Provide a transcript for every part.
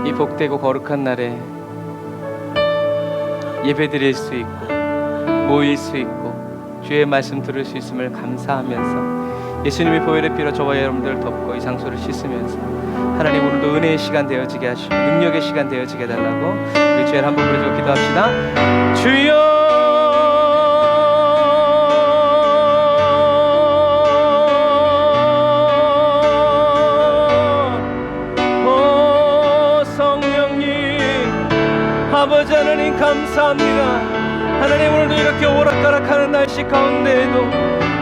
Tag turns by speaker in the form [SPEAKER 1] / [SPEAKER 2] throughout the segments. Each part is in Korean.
[SPEAKER 1] 이 복되고 거룩한 날에 예배드릴 수 있고 모일 수 있고 주의 말씀 들을 수 있음을 감사하면서 예수님의 보혈의 피로 저와 여러분들 덮고 이 장소를 씻으면서 하나님 오늘도 은혜의 시간 되어지게 하시고 능력의 시간 되어지게 해달라고 우리 주의 한번 부르짖고 기도합시다. 주여 아버지 하나님 감사합니다. 하나님 오늘도 이렇게 오락가락하는 날씨 가운데에도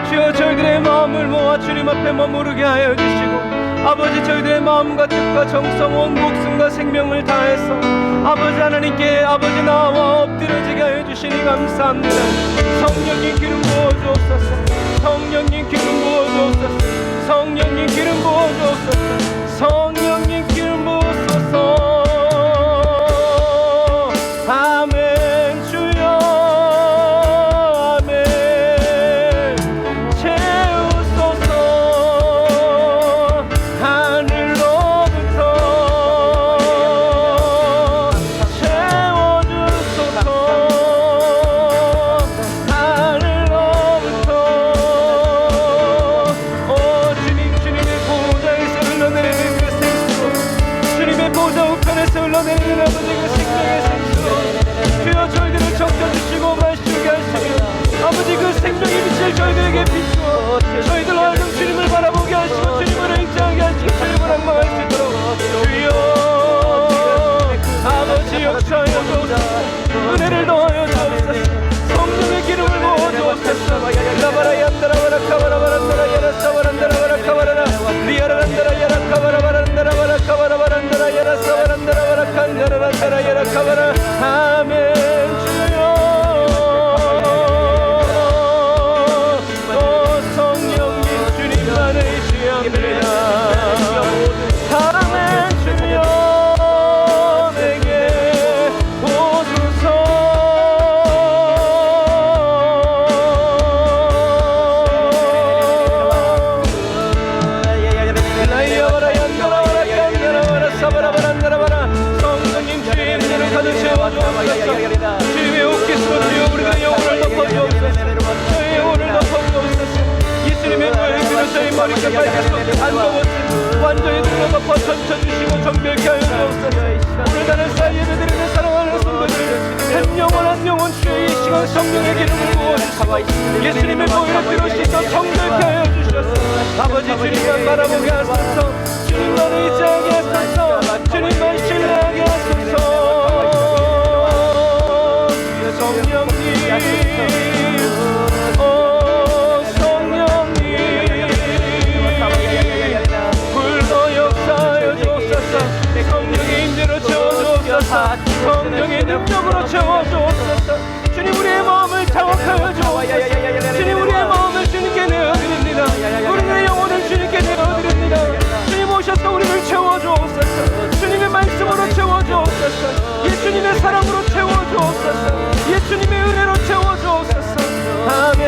[SPEAKER 1] 주여 저희들의 마음을 모아 주님 앞에 머무르게 하여 주시고 아버지 저희들의 마음과 뜻과 정성 온 목숨과 생명을 다해서 아버지 하나님께 아버지 나와 엎드려지게 하여 주시니 감사합니다. 성령님 기름 부어주옵소서. 성령님 기름 부어주옵소서. 성령님 기름 부어주옵소서. 성령님 기름 부어주옵소서. 아멘. 주여 아멘. 채우소서. 하늘로부터 채워주소서. 하늘로부터 오 주님 주님의 보좌에서 흘러내리는 그 생수로 주님의 보좌 우편에서 흘러내리는 아버지 그 생명의 생수로 주여 저희들을 적셔주시고 마시게 하시며 아버지 그 생명의 빛을 저희들에게 비추어 저희들 하여금 주님을 바라보게 하시고 주님을 의지하게 하시고 주님을 악망할 수 있도록 주여 아버지 역사하여 주옵소서. 은혜를 더하여 주옵소서. 성령의 기름을 부어 주옵소서. 라바라 얀다라바라 카바라바란다라 야라사바란다라바라 카바라라 리아라란다라 야라카바라바란다라바라 카바라바란다라 야라사바란다라바라 칸다라란다라 야라카바라 아멘. 주여 또 성령님 주님만 의지합니다. 아멘. 주여 내게 오소서. 라이아바라 얀다라바라 칸다라바라 사바라바란다라바라 성령님 주의 임재를 가득 채워주옵소서. 주의 옷깃으로 주여 우리들의 영혼을 덮어주옵소서. 저희의 영혼을 덮어주옵소서. 예수님의 보혈의 피로 저희 머리끝 발끝까지 안덮었으니 완전히 둘러덮어 젖혀주시고 정결케 하여 주옵소서. 오늘 나는 쌀 예배드리는 사랑하는 성도들 한 영혼 한 영혼 주의 이 시간 성령의 기름을 부어주시고 예수님의 보혈의 피로 씻어 정결케 하여 주셔서 아버지 주님만 바라보게 하소서. 주님만 의지하게 하소서. 주님만 신뢰하게 하소서. 성령님 오 성령님 불러 역사하여 주옵소서. 성령의 임재로 채워주옵소서. 성령의 능력으로 채워주옵소서. 주님 우리의 마음을 장악하여 주옵소서. 주님 우리의 마음을 주님께 내어드립니다. 우리의 영혼을 주님께 내어드립니다. 주님 오셔서 우리를 채워주옵소서. 주님의 말씀으로 채워주옵소서. 예수님의 사랑으로 채워주옵소서. 예수님의 은혜로 채워주옵소서. 아멘.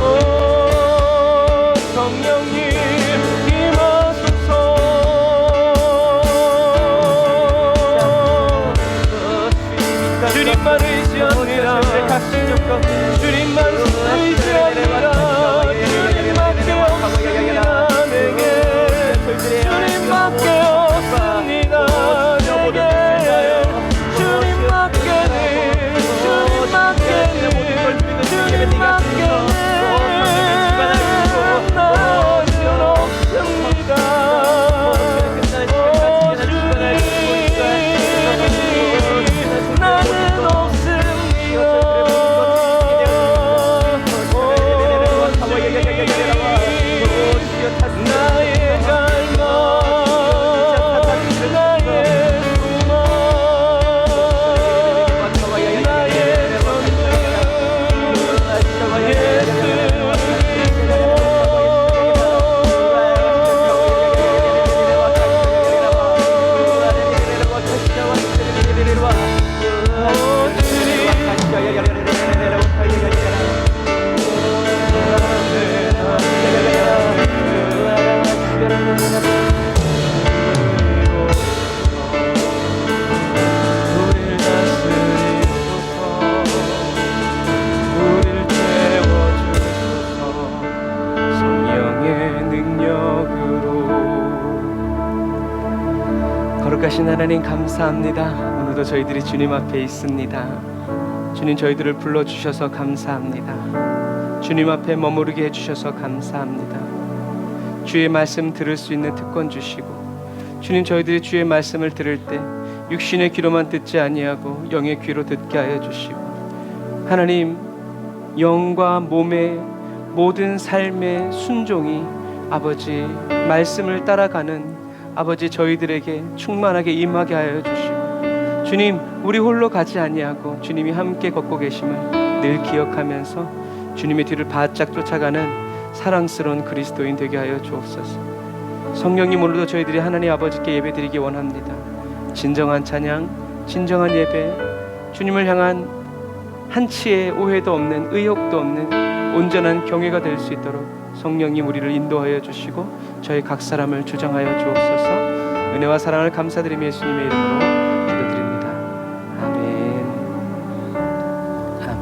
[SPEAKER 1] 오 성령님 임하소서. 주님만 의지합니다. 주님만 의지합니다. 주님밖에 없습니다. 내게 주님밖에 없습니다. 내게 주님밖에 주님밖에 주님밖에 나는 없습니다. 오 주님 나는 없습니다. 거룩하신 하나님 감사합니다. 오늘도 저희들이 주님 앞에 있습니다. 주님, 저희들을 불러주셔서 감사합니다. 주님 앞에 머무르게 해주셔서 감사합니다. 주의 말씀 들을 수 있는 특권 주시고, 주님, 저희들이 주의 말씀을 들을 때 육신의 귀로만 듣지 아니하고 영의 귀로 듣게 하여 주시고, 하나님, 영과 몸의 모든 삶의 순종이 아버지 말씀을 따라가는 아버지 저희들에게 충만하게 임하게 하여 주시고, 주님, 우리 홀로 가지 아니하고 주님이 함께 걷고 계심을 늘 기억하면서 주님의 뒤를 바짝 쫓아가는 사랑스러운 그리스도인 되게 하여 주옵소서. 성령님, 오늘도 저희들이 하나님 아버지께 예배드리기 원합니다. 진정한 찬양, 진정한 예배, 주님을 향한 한치의 오해도 없는, 의혹도 없는 온전한 경외가 될 수 있도록 성령님 우리를 인도하여 주시고 저희 각 사람을 주장하여 주옵소서. 은혜와 사랑을 감사드리며 예수님의 이름으로 기도드립니다. 아멘. 아멘.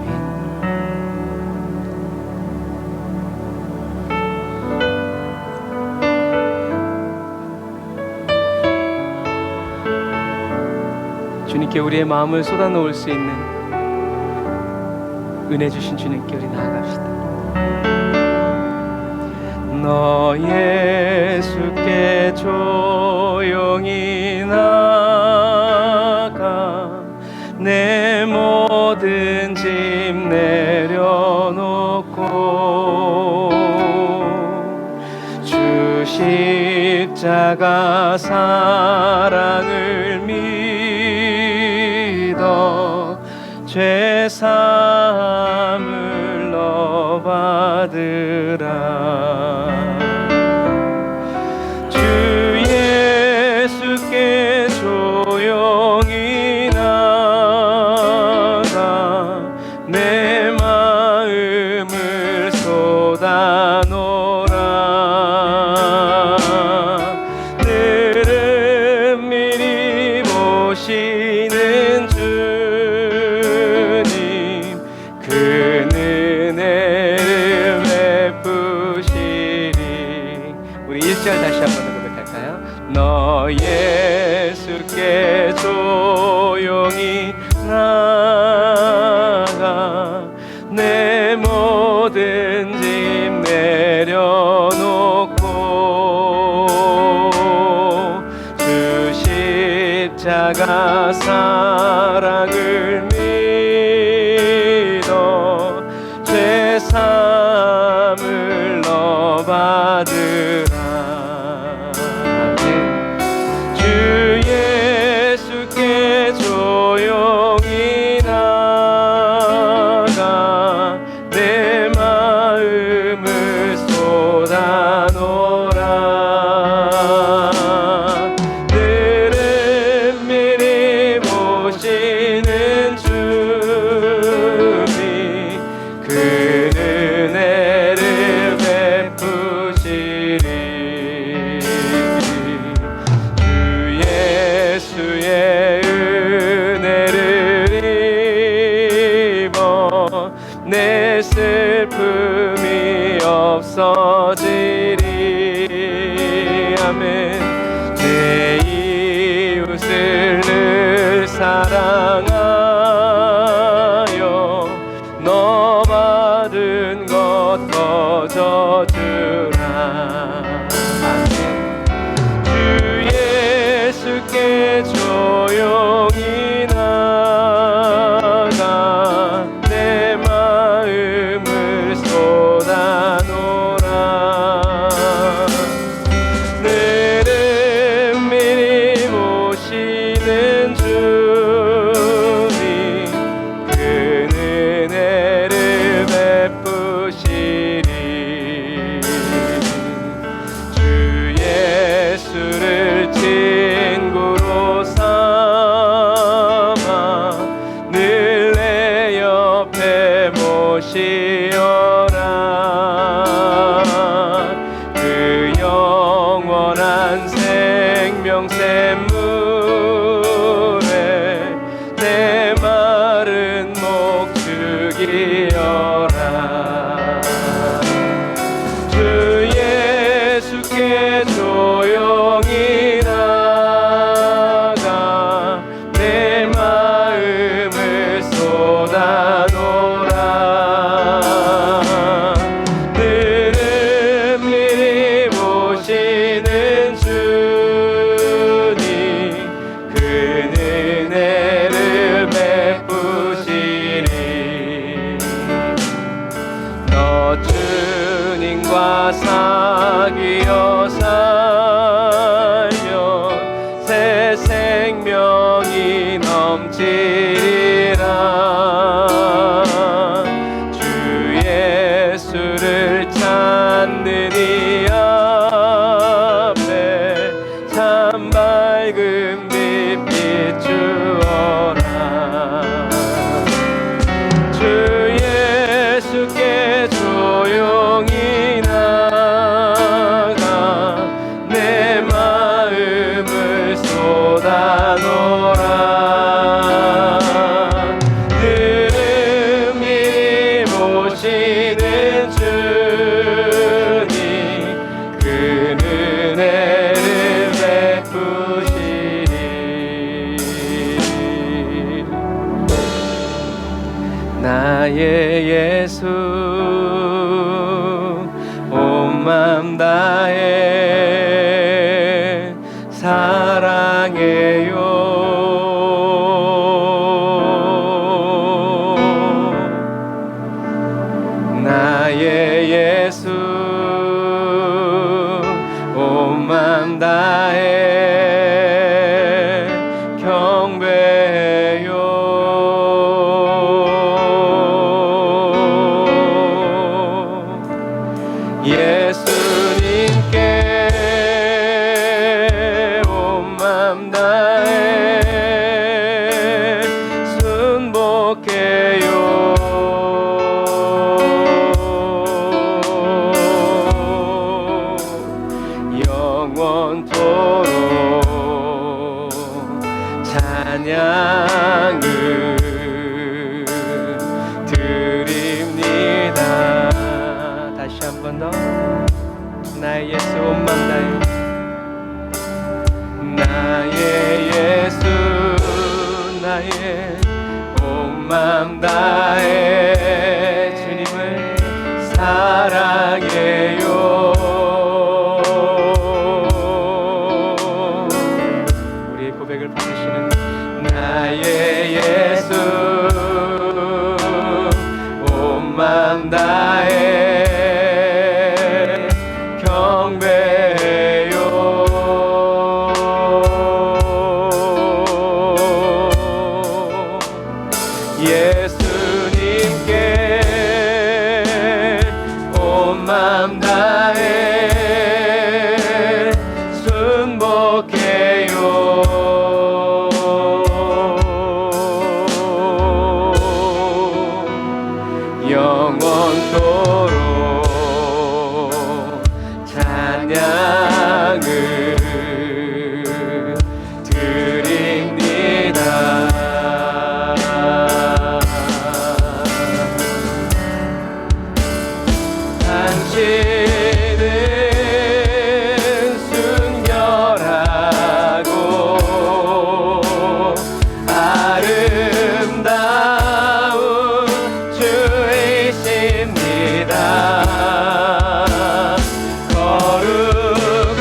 [SPEAKER 1] 주님께 우리의 마음을 쏟아놓을 수 있는 은혜 주신 주님께 우리 나아갑시다. 너 예수께 조용히 나가 내 모든 짐 내려놓고 주 십자가 사랑을 믿어 죄 사함을 너 받으라. 주 예수께 조용히 나가 내 마음을 쏟아놓으라. 늘은 미리 보시는 주님, 그는 은혜를 베푸시리. 우리 1절 다시 한번 고백할까요? 너 예수께 조용히 나가 내 모든 짐 내려놓고 주 십자가 사랑을 믿어 죄 사함을 너 받으라. 주 예수께 조용히 나가 내 마음을 쏟아놓으라. 늘은 미리 보시는 주님, 그는 은혜를 베푸시리. 주 예수의 은혜를 입어 내 슬픔이 없어지리. 아멘. 내 이웃을 늘 사랑하여 너 받은 것 거저주라. 주 예수께 조용히 나가 내 마음을 쏟아놓으라. 늘은 미리 보시는 주님, 그는 은혜를 베푸시리. 주 예수를 친구로 삼아 늘 내 옆에 모시어라. 그 영원한 생명 샘물에 내 마른 목 죽이어라. 주 예수께 조용히 나가 다해 사랑해요. 나의 예수 온 맘 다해 경배해요. 예수님께 온 맘 다해 순복해요. 영원토록 찬양을 드립니다. 다시 한 번 더. 나의 예수 온 맘 다해 나의 예수 나의 온 맘 다해 주님을 사랑해요. 우리의 고백을 받으시는 나의 예수 온 맘 다해 경배해요. 예수님께 온 맘 다해 순복해요. 영원토록 찬양을 드립니다. 당신은 순결하고 아름다운 주이십니다. 거룩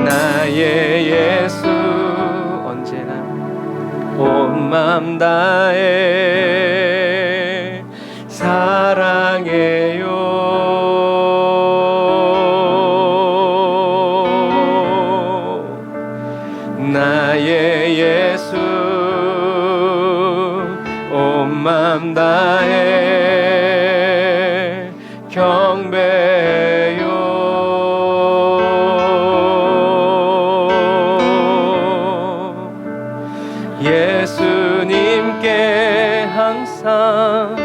[SPEAKER 1] 나의 예수 언제나 온 맘 다해 사랑해요. 나의 예수 온 맘 다해 경배요. 예수님께 항상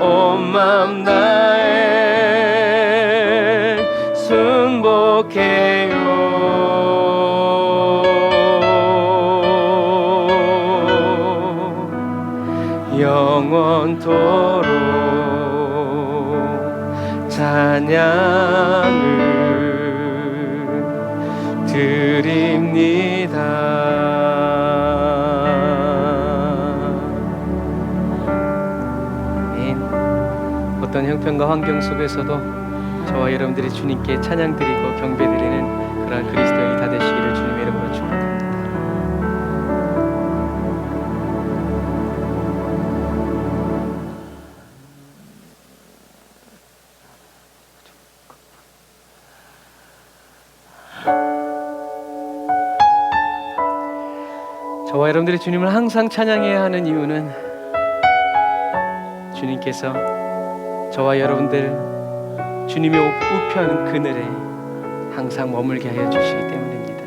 [SPEAKER 1] 온 맘 다해 순복해요. 영원토록 찬양을 드립니다. 어떤 형편과 환경 속에서도 저와 여러분들이 주님께 찬양드리고 경배드리는 그런 그리스도인이 다 되시기를 주님의 이름으로 축복합니다. 저와 여러분들이 주님을 항상 찬양해야 하는 이유는 주님께서 저와 여러분들 주님의 우편 그늘에 항상 머물게 하여 주시기 때문입니다.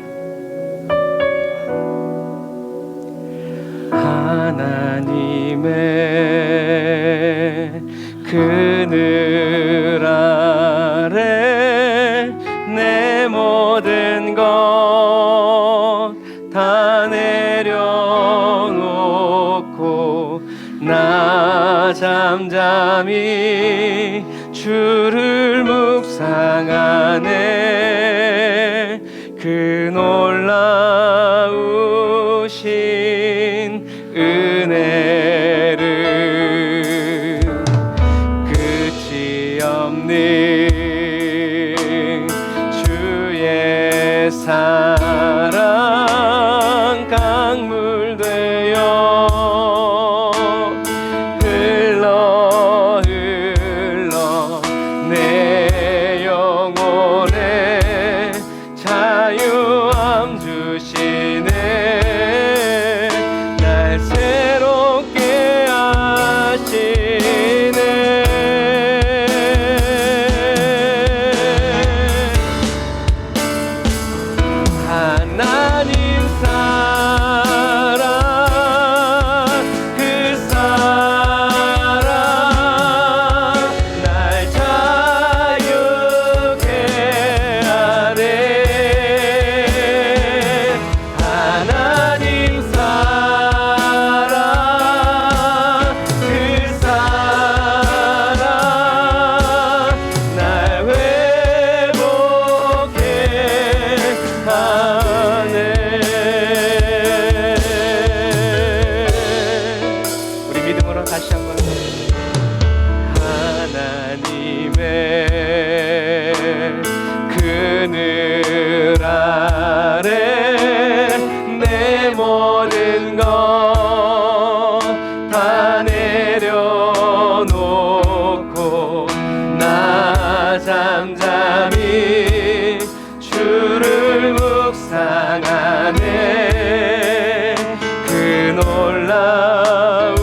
[SPEAKER 1] 하나님의 그늘 아래 내 모든 것 다 내려놓고 나 잠잠히 주를 묵상하네. 그 놀라우신 은혜를 끝이 없는 주의 사랑 강물 되어 흘러 내 영혼에 자유함 주시네. 날 새롭게 하시네. 하나님 사랑 그 사랑 날 자유케 하네. 하나님 사랑 그 사랑 날 회복해 하네. 우리 믿음으로 다시 한번 하나님의 그늘 아래 내 모든 것 다 내려놓고 나 잠잠히 주를 묵상하네. 그 놀라우신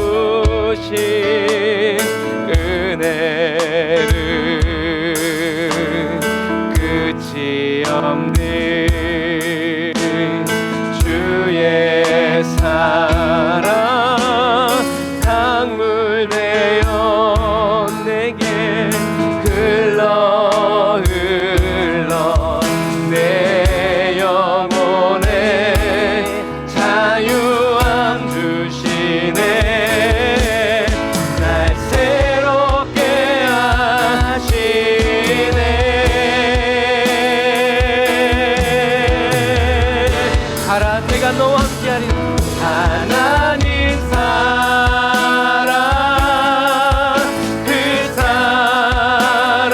[SPEAKER 1] 은혜를 끝이 없는 주의 사랑 강물 되어 내게 흘러 내 영혼에 자유함 주시네. 날 새롭게 하시네. 가라 내가 너와 함께하리. 하나님 사랑 그 사랑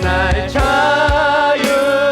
[SPEAKER 1] 날 자유케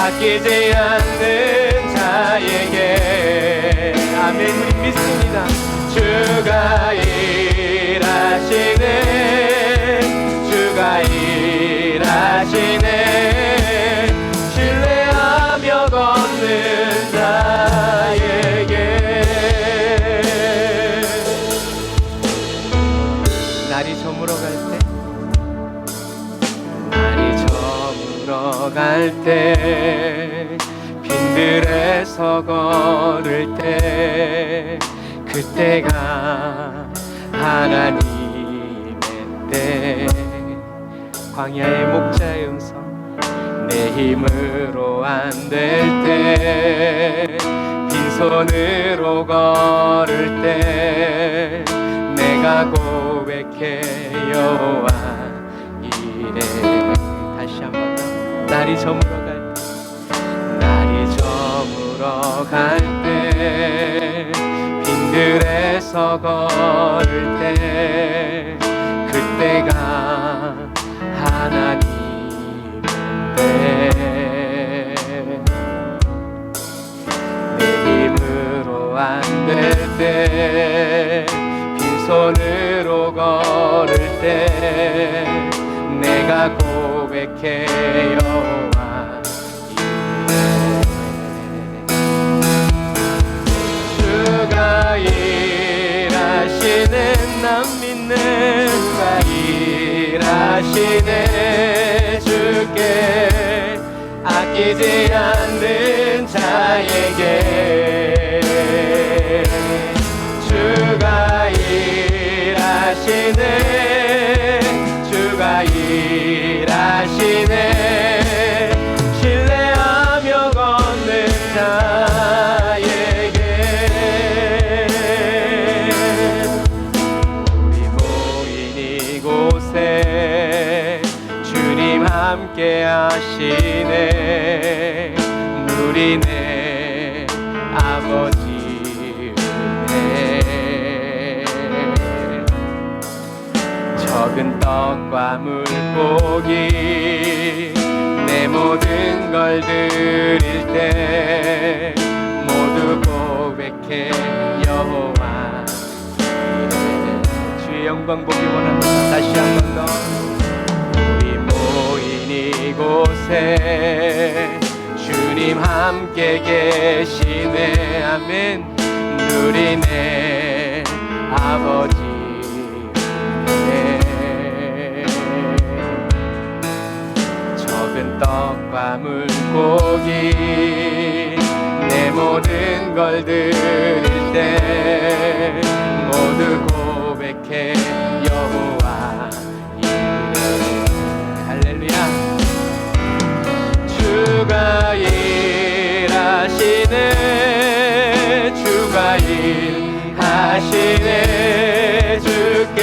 [SPEAKER 1] 아끼지 않는 자에게 아멘. 우리 믿습니다. 주가 일하시네 주가 일하시네 신뢰하며 걷는 자에게 날이 저물어 갈 때 날이 저물어 갈 때 빈들에서 걸을 때 그때가 하나님의 때 광야의 목자의 음성 내 힘으로 안 될 때 빈손으로 걸을 때 내가 고백해 여호와 이래 다시 한번 날이 저물어 갈 때 날이 저물어 갈 때 빈들에서 걸을 때 그때가 하나님의 내 힘으로 안 될 때 빈손으로 걸을 때 내가 고백해 여호와 주가 일하시네 난 믿네 주가 일하시네 주께 아끼지 않는 자에게 주가 일하시네 주가 일하시네 신뢰하며 걷는 자에게 우리 모인 이곳에 주님 함께 하시네 누리네 아버지 적은 떡과 물고기 내 모든 걸 드릴 때 모두 고백해 여호와 주의 영광 보기 원합니다. 다시 한 번 더 우리 모인 이곳에 주님 함께 계시네 아멘 누리네 아버지 적은 떡과 물고기 내 모든 걸 드릴 때 모두 고백해 여호와 이래 할렐루야 주가 일하시네 주가 일하시네 주께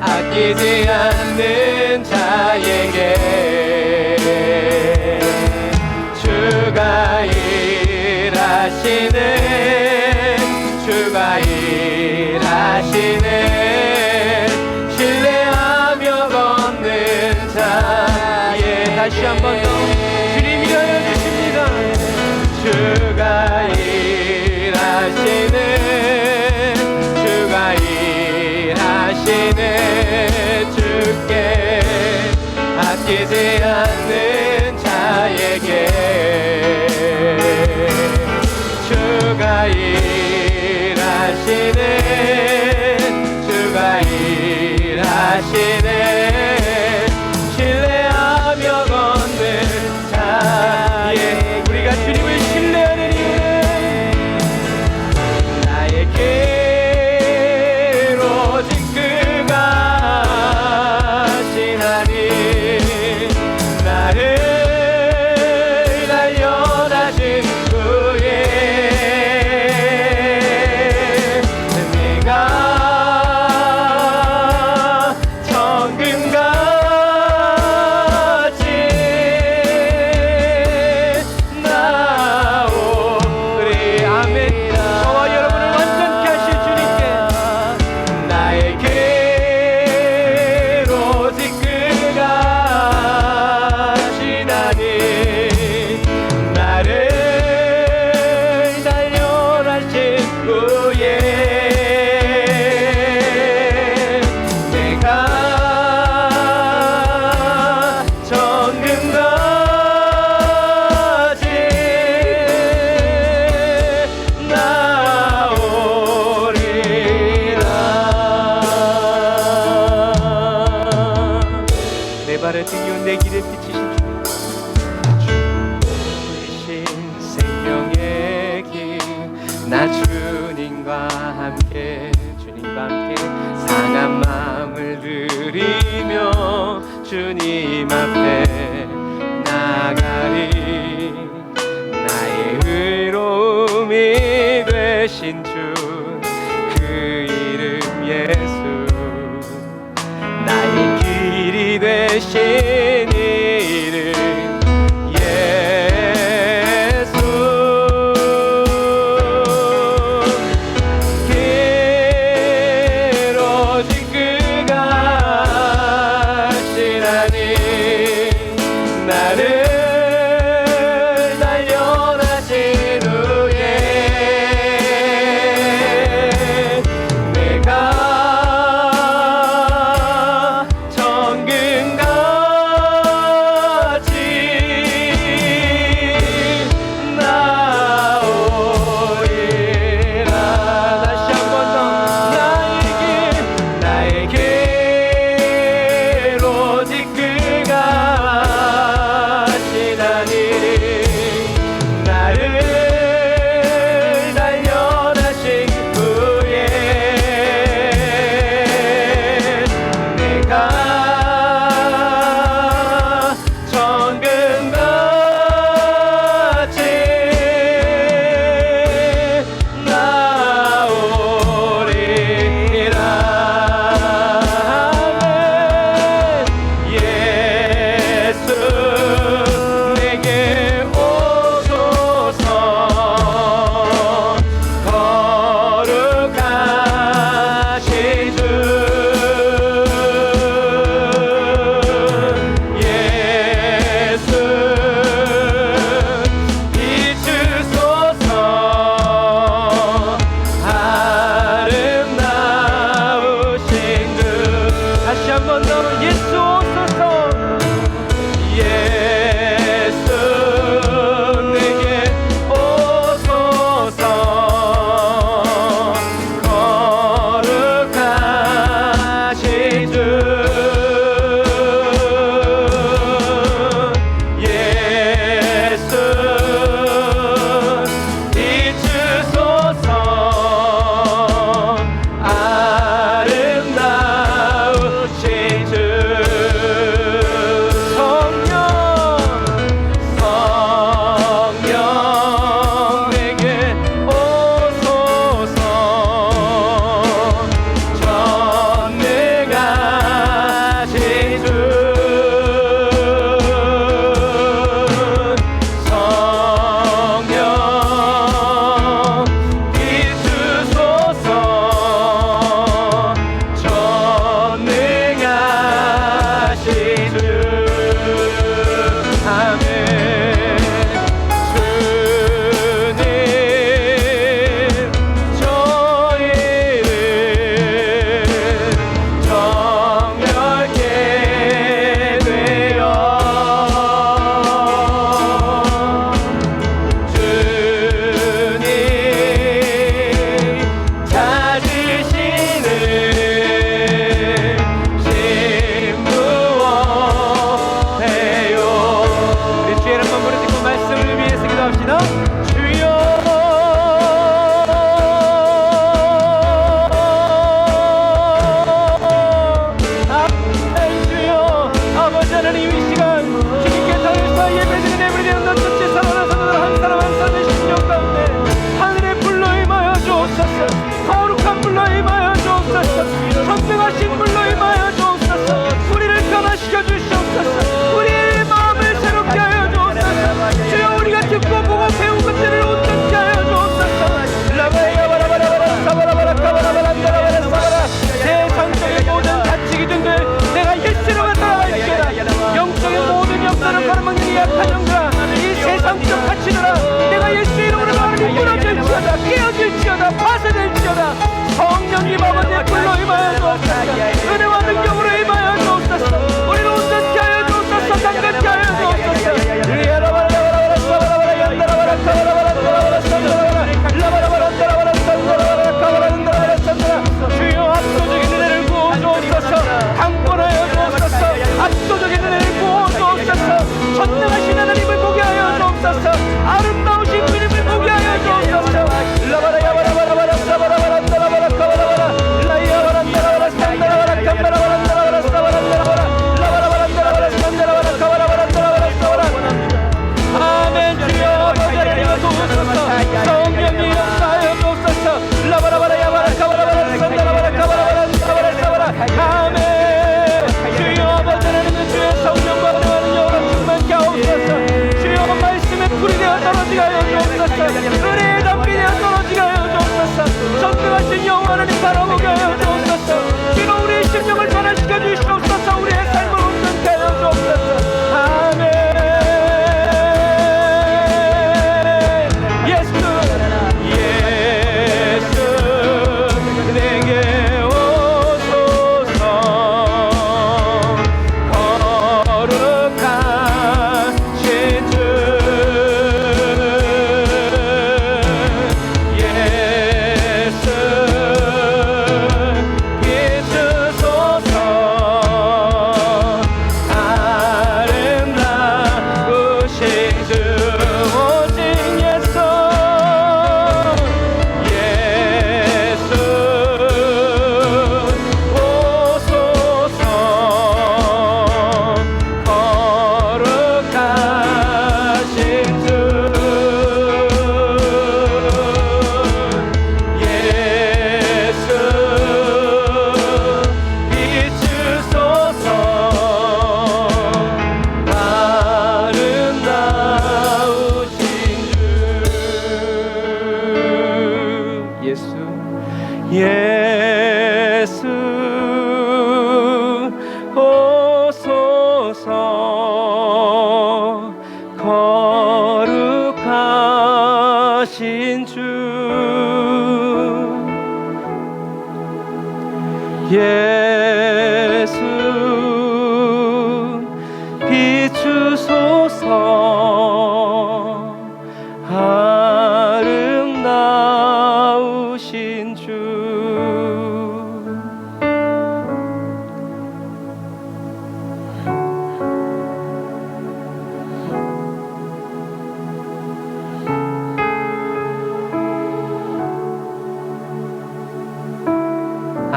[SPEAKER 1] 아끼지 않는 자에게 주가 일하시네 주가 일하시네 신뢰하며 걷는 자에 다시 한 번 더 주님이 하여 주십니다. 주가 일하시네 주가 일하시네 주께 아끼지 않는 자에게 주가 일하시네 주가 일하시네 신뢰하며 걷는 자에 우리가 주님을 신뢰하는 이유는 나에게 오직 그가 하시나니 나를 달려다신 후에 내가 발을 등이온 내 길에 비치신 주이신 생명의 길 나 주님과 함께 상한 마음을 들이며 주님 앞에 나가리 나의 의로움이 되신 주 그 이름 예수 나의 길이 되신 이름 예수 길어진 그가 하시나니 나를 단련하신 후에 내가 정금같이 나오리라. 다시 한 번 더 나의 길 오직 그가 하시나니 나를 단련하신 후에 내가 정금같이 나오리라. 예수 내게 오소서 거룩하신 주 예수 비추소서 아름다우신 주. 다시 한 번 더 예수 오소서 예수 내게 오소서 거룩하신 주 예수 비추소서 아름다우신 주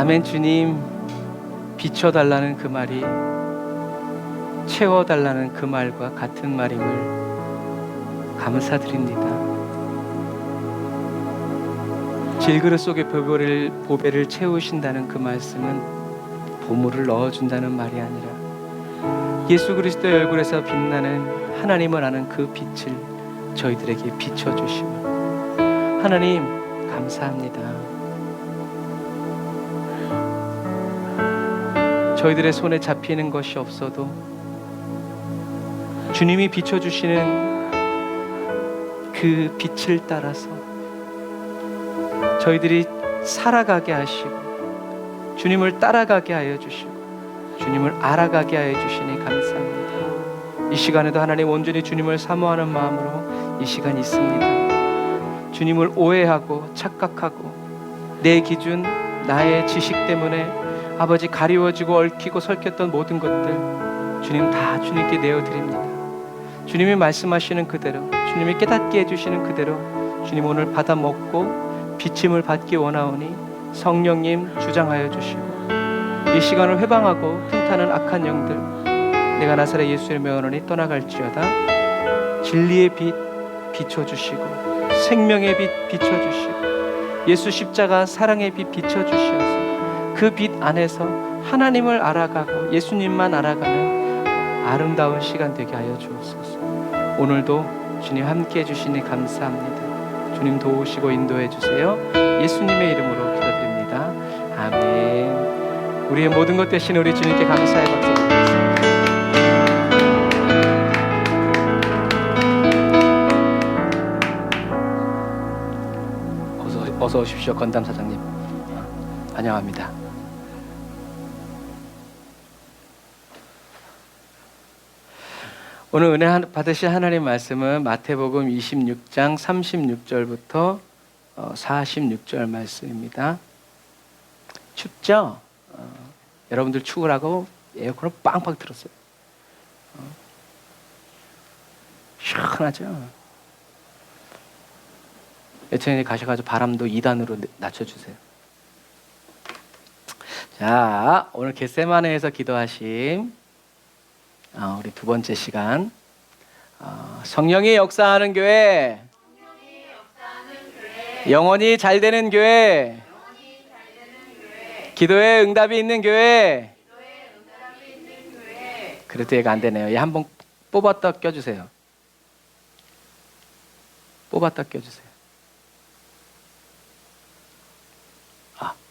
[SPEAKER 1] 아멘. 주님, 비춰달라는 그 말이 채워달라는 그 말과 같은 말임을 감사드립니다. 질그릇 속에 보배를 채우신다는 그 말씀은 보물을 넣어준다는 말이 아니라 예수 그리스도의 얼굴에서 빛나는 하나님을 아는 그 빛을 저희들에게 비춰주심을 하나님 감사합니다. 저희들의 손에 잡히는 것이 없어도 주님이 비춰주시는 그 빛을 따라서 저희들이 살아가게 하시고 주님을 따라가게 하여 주시고 주님을 알아가게 하여 주시니 감사합니다. 이 시간에도 하나님 온전히 주님을 사모하는 마음으로 이 시간 있습니다. 주님을 오해하고 착각하고 내 기준, 나의 지식 때문에 아버지 가리워지고 얽히고 설켰던 모든 것들 주님 다 주님께 내어드립니다. 주님이 말씀하시는 그대로, 주님이 깨닫게 해주시는 그대로 주님 오늘 받아 먹고 비침을 받기 원하오니 성령님 주장하여 주시고 이 시간을 회방하고 틈타는 악한 영들 내가 나사렛 예수의 명하노니 떠나갈지어다. 진리의 빛 비춰주시고 생명의 빛 비춰주시고 예수 십자가 사랑의 빛 비춰주시어서 그 빛 안에서 하나님을 알아가고 예수님만 알아가는 아름다운 시간 되게 하여 주옵소서. 오늘도 주님 함께 해주시니 감사합니다. 주님 도우시고 인도해 주세요. 예수님의 이름으로 기도드립니다. 아멘. 우리의 모든 것 되신 우리 주님께 감사의 박수 드리겠습니다. 어서 오십시오. 건담 사장님 환영합니다. 오늘 은혜 받으실 하나님 말씀은 마태복음 26장 36절부터 46절 말씀입니다. 춥죠? 여러분들 추우라고 에어컨을 빵빵 틀었어요. 시원하죠? 예천이 가셔가지고 바람도 2단으로 낮춰주세요. 자, 오늘 겟세마네에서 기도하심 우리 두 번째 시간 성령이 역사하는 교회, 영원히 잘 되는 교회, 기도에 응답이 있는 교회. 그래도 얘가 안 되네요. 얘 한번 뽑았다 껴주세요. 뽑았다 껴주세요.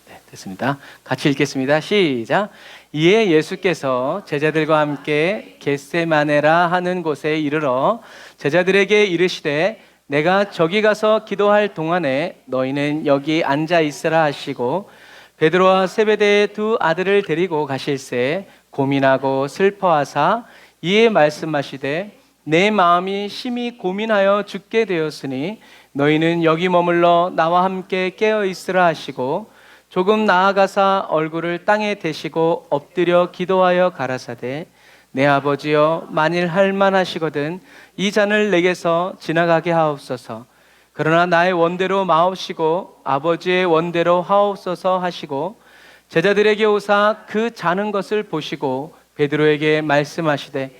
[SPEAKER 1] 네, 됐습니다. 같이 읽겠습니다. 시작. 이에 예수께서 제자들과 함께 겟세마네라 하는 곳에 이르러 제자들에게 이르시되 내가 저기 가서 기도할 동안에 너희는 여기 앉아 있으라 하시고 베드로와 세베대의 두 아들을 데리고 가실새 고민하고 슬퍼하사 이에 말씀하시되 내 마음이 심히 고민하여 죽게 되었으니 너희는 여기 머물러 나와 함께 깨어 있으라 하시고 조금 나아가사 얼굴을 땅에 대시고 엎드려 기도하여 가라사대 내 아버지여 만일 할 만하시거든 이 잔을 내게서 지나가게 하옵소서. 그러나 나의 원대로 마옵시고 아버지의 원대로 하옵소서 하시고 제자들에게 오사 그 자는 것을 보시고 베드로에게 말씀하시되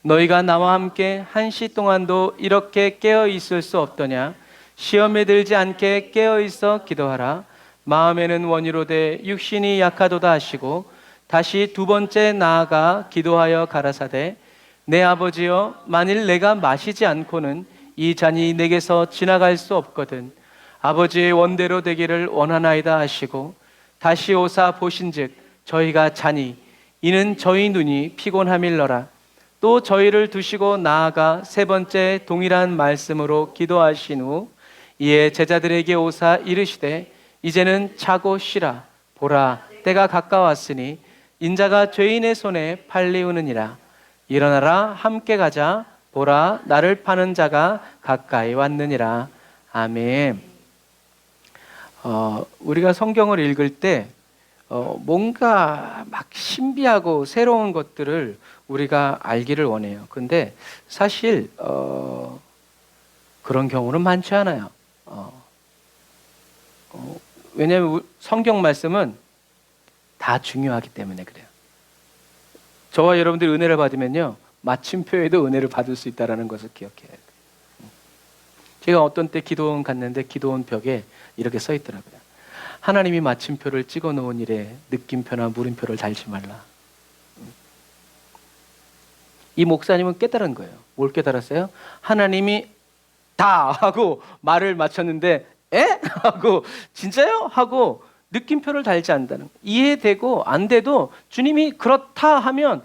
[SPEAKER 1] 너희가 나와 함께 1시 동안도 이렇게 깨어 있을 수 없더냐. 시험에 들지 않게 깨어 있어 기도하라. 마음에는 원이로되 육신이 약하도다 하시고 다시 두 번째 나아가 기도하여 가라사대 내 아버지여 만일 내가 마시지 않고는 이 잔이 내게서 지나갈 수 없거든 아버지의 원대로 되기를 원하나이다 하시고 다시 오사 보신즉 저희가 자니 이는 저희 눈이 피곤함일러라. 또 저희를 두시고 나아가 세 번째 동일한 말씀으로 기도하신 후 이에 제자들에게 오사 이르시되 이제는 자고 쉬라. 보라 때가 가까웠으니 인자가 죄인의 손에 팔리우느니라. 일어나라 함께 가자. 보라 나를 파는 자가 가까이 왔느니라. 아멘. 우리가 성경을 읽을 때 뭔가 막 신비하고 새로운 것들을 우리가 알기를 원해요. 근데 사실 그런 경우는 많지 않아요. 왜냐하면 성경 말씀은 다 중요하기 때문에 그래요. 저와 여러분들이 은혜를 받으면요, 마침표에도 은혜를 받을 수 있다는 것을 기억해야 돼요. 제가 어떤 때 기도원 갔는데 기도원 벽에 이렇게 써 있더라고요. 하나님이 마침표를 찍어 놓은 일에 느낌표나 물음표를 달지 말라. 이 목사님은 깨달은 거예요. 뭘 깨달았어요? 하나님이 다 하고 말을 마쳤는데 에? 하고 진짜요? 하고 느낌표를 달지 않는다는 거예요. 이해되고 안 돼도 주님이 그렇다 하면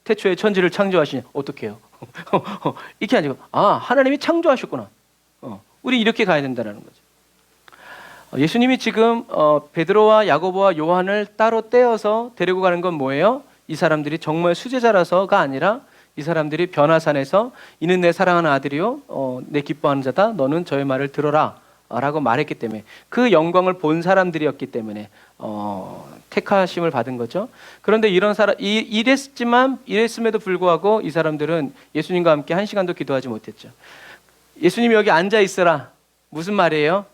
[SPEAKER 1] 태초에 천지를 창조하시니 어떻게 해요? 이렇게 아니고 하나님이 창조하셨구나. 우리 이렇게 가야 된다는 거죠. 예수님이 지금 베드로와 야고보와 요한을 따로 떼어서 데리고 가는 건 뭐예요? 이 사람들이 정말 수제자라서가 아니라 이 사람들이 변화산에서 이는 내 사랑하는 아들이요 내 기뻐하는 자다 너는 저의 말을 들어라 라고 말했기 때문에 그 영광을 본 사람들이었기 때문에 택하심을 받은 거죠. 그런데 이런 사람 이랬음에도 불구하고 이 사람들은 예수님과 함께 1시간도 기도하지 못했죠. 예수님이 여기 앉아 있으라 무슨 말이에요?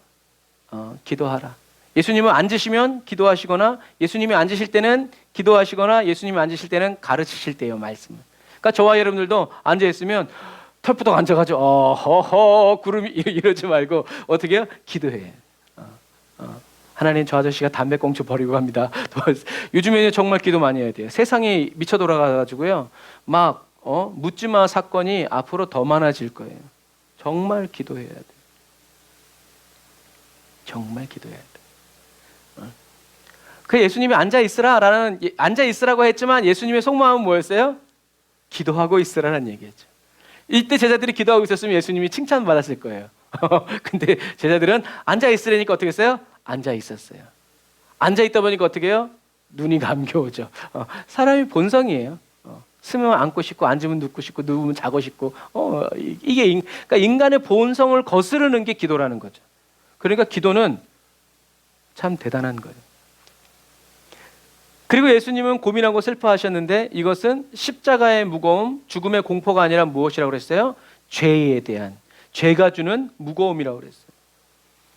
[SPEAKER 1] 기도하라. 예수님은 앉으시면 기도하시거나 예수님이 앉으실 때는 기도하시거나 예수님이 앉으실 때는 가르치실 때요 말씀을. 그러니까 저와 여러분들도 앉아 있으면 털뿌덕 앉아가지고 허허 구름이 이러지 말고 어떻게 해요? 기도해. 하나님 저 아저씨가 담배꽁초 버리고 갑니다. 요즘에는 정말 기도 많이 해야 돼요. 세상이 미쳐 돌아가가지고요 막 묻지마 사건이 앞으로 더 많아질 거예요. 정말 기도해야 돼. 정말 기도해야 돼. 그 예수님이 앉아 있으라라는 앉아 있으라고 했지만 예수님의 속마음은 뭐였어요? 기도하고 있으라는 얘기였죠. 이때 제자들이 기도하고 있었으면 예수님이 칭찬받았을 거예요. 근데 제자들은 앉아 있으라니까 어떻게 했어요? 앉아 있었어요. 앉아 있다 보니까 어떻게 해요? 눈이 감겨오죠. 사람이 본성이에요. 쓰면 앉고 싶고 앉으면 눕고 싶고 누우면 자고 싶고 이게 그러니까 인간의 본성을 거스르는 게 기도라는 거죠. 그러니까 기도는 참 대단한 거예요. 그리고 예수님은 고민하고 슬퍼하셨는데 이것은 십자가의 무거움, 죽음의 공포가 아니라 무엇이라고 그랬어요? 죄에 대한, 죄가 주는 무거움이라고 그랬어요.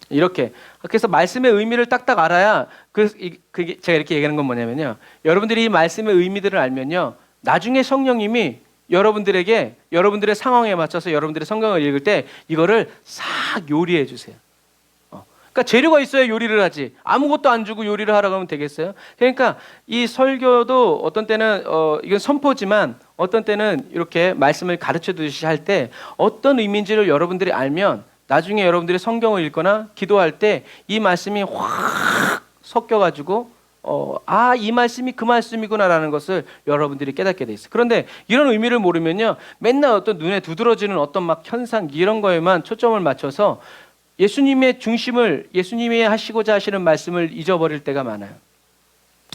[SPEAKER 1] 이렇게. 그래서 말씀의 의미를 딱딱 알아야 그게 제가 이렇게 얘기하는 건 뭐냐면요. 여러분들이 이 말씀의 의미들을 알면요. 나중에 성령님이 여러분들에게 여러분들의 상황에 맞춰서 여러분들의 성경을 읽을 때 이거를 싹 요리해 주세요. 그러니까 재료가 있어야 요리를 하지. 아무것도 안 주고 요리를 하라고 하면 되겠어요? 그러니까 이 설교도 어떤 때는 이건 선포지만 어떤 때는 이렇게 말씀을 가르쳐 주듯이 할 때 어떤 의미인지를 여러분들이 알면 나중에 여러분들이 성경을 읽거나 기도할 때 이 말씀이 확 섞여가지고 이 말씀이 그 말씀이구나라는 것을 여러분들이 깨닫게 돼 있어요. 그런데 이런 의미를 모르면요, 맨날 어떤 눈에 두드러지는 어떤 막 현상 이런 거에만 초점을 맞춰서 예수님의 중심을 예수님이 하시고자 하시는 말씀을 잊어버릴 때가 많아요.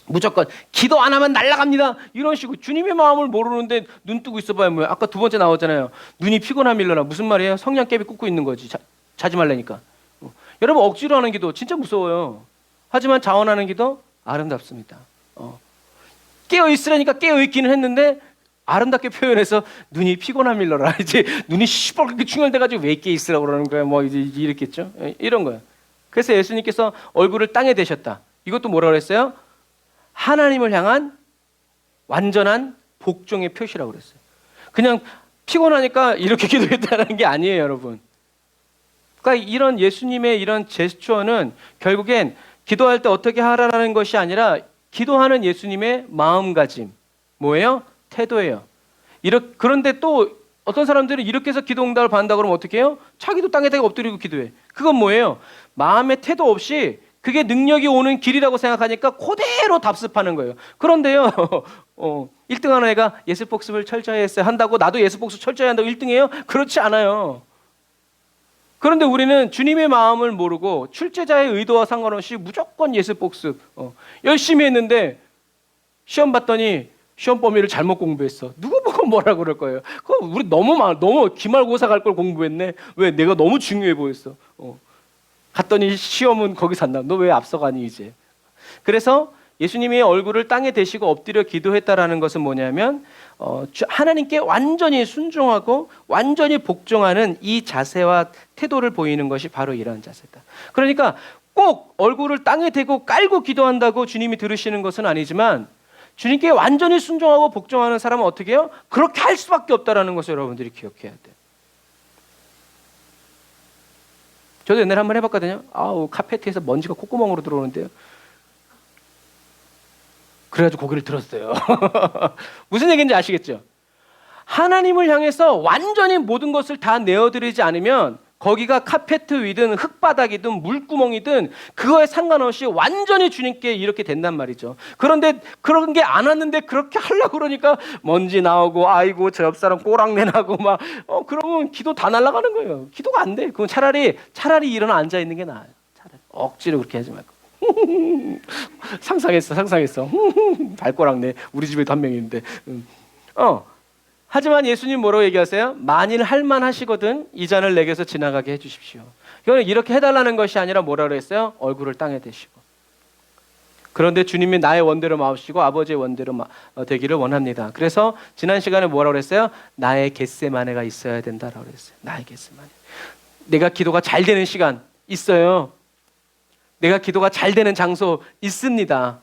[SPEAKER 1] 무조건 기도 안 하면 날아갑니다 이런 식으로 주님의 마음을 모르는데 눈 뜨고 있어봐야 뭐야. 아까 두 번째 나오잖아요. 눈이 피곤함 일러나 무슨 말이에요? 성냥개비 꽂고 있는 거지. 자지 말라니까. 여러분 억지로 하는 기도 진짜 무서워요. 하지만 자원하는 기도 아름답습니다. 깨어 있으라니까 깨어 있기는 했는데 아름답게 표현해서 눈이 피곤함 일러라. 이제 눈이 시뻘겋게 충혈돼가지고 왜 깨 있으라고 그러는 거야? 뭐 이제 이랬겠죠. 이런 거예요. 그래서 예수님께서 얼굴을 땅에 대셨다. 이것도 뭐라고 그랬어요? 하나님을 향한 완전한 복종의 표시라고 그랬어요. 그냥 피곤하니까 이렇게 기도했다는 게 아니에요, 여러분. 그러니까 이런 예수님의 이런 제스처는 결국엔 기도할 때 어떻게 하라는 것이 아니라 기도하는 예수님의 마음가짐. 뭐예요? 태도예요. 그런데 또 어떤 사람들은 이렇게 해서 기도 응답을 받는다 그러면 어떻게 해요? 자기도 땅에다가 엎드리고 기도해. 그건 뭐예요? 마음의 태도 없이 그게 능력이 오는 길이라고 생각하니까 그대로 답습하는 거예요. 그런데요, 1등하는 애가 예습복습을 철저히 한다고 나도 예습복습 철저히 한다고 1등해요? 그렇지 않아요. 그런데 우리는 주님의 마음을 모르고 출제자의 의도와 상관없이 무조건 예습복습 열심히 했는데 시험 봤더니 시험 범위를 잘못 공부했어. 누구 보고 뭐라 그럴 거예요? 그럼 우리 너무 기말고사 갈 걸 공부했네. 왜? 내가 너무 중요해 보였어. 갔더니 시험은 거기서 안 나와. 너 왜 앞서가니 이제? 그래서 예수님이 얼굴을 땅에 대시고 엎드려 기도했다라는 것은 뭐냐면 하나님께 완전히 순종하고 완전히 복종하는 이 자세와 태도를 보이는 것이 바로 이런 자세다. 그러니까 꼭 얼굴을 땅에 대고 깔고 기도한다고 주님이 들으시는 것은 아니지만 주님께 완전히 순종하고 복종하는 사람은 어떻게 해요? 그렇게 할 수밖에 없다는 것을 여러분들이 기억해야 돼요. 저도 옛날에 한번 해봤거든요. 아우, 카페트에서 먼지가 콧구멍으로 들어오는데요. 그래가지고 고개를 들었어요. 무슨 얘기인지 아시겠죠? 하나님을 향해서 완전히 모든 것을 다 내어드리지 않으면 거기가 카페트 위든 흙바닥이든 물구멍이든 그거에 상관없이 완전히 주님께 이렇게 된단 말이죠. 그런데 그런 게 안 왔는데 그렇게 하려고 그러니까 먼지 나오고 아이고 저 옆 사람 꼬랑내 나고 막 그러면 기도 다 날아가는 거예요. 기도가 안 돼. 그럼 차라리 일어나 앉아 있는 게 나아요. 차라리 억지로 그렇게 하지 말고. 상상했어. 발꼬락내. 우리 집에도 한 명 있는데. 하지만 예수님 뭐라고 얘기하세요? 만일 할만 하시거든 이 잔을 내게서 지나가게 해주십시오. 이거는 이렇게 해달라는 것이 아니라 뭐라고 했어요? 얼굴을 땅에 대시고. 그런데 주님이 나의 원대로 마옵시고 아버지의 원대로 되기를 원합니다. 그래서 지난 시간에 뭐라고 했어요? 나의 겟세마네가 있어야 된다라고 했어요. 나의 겟세마네. 내가 기도가 잘 되는 시간 있어요. 내가 기도가 잘 되는 장소 있습니다.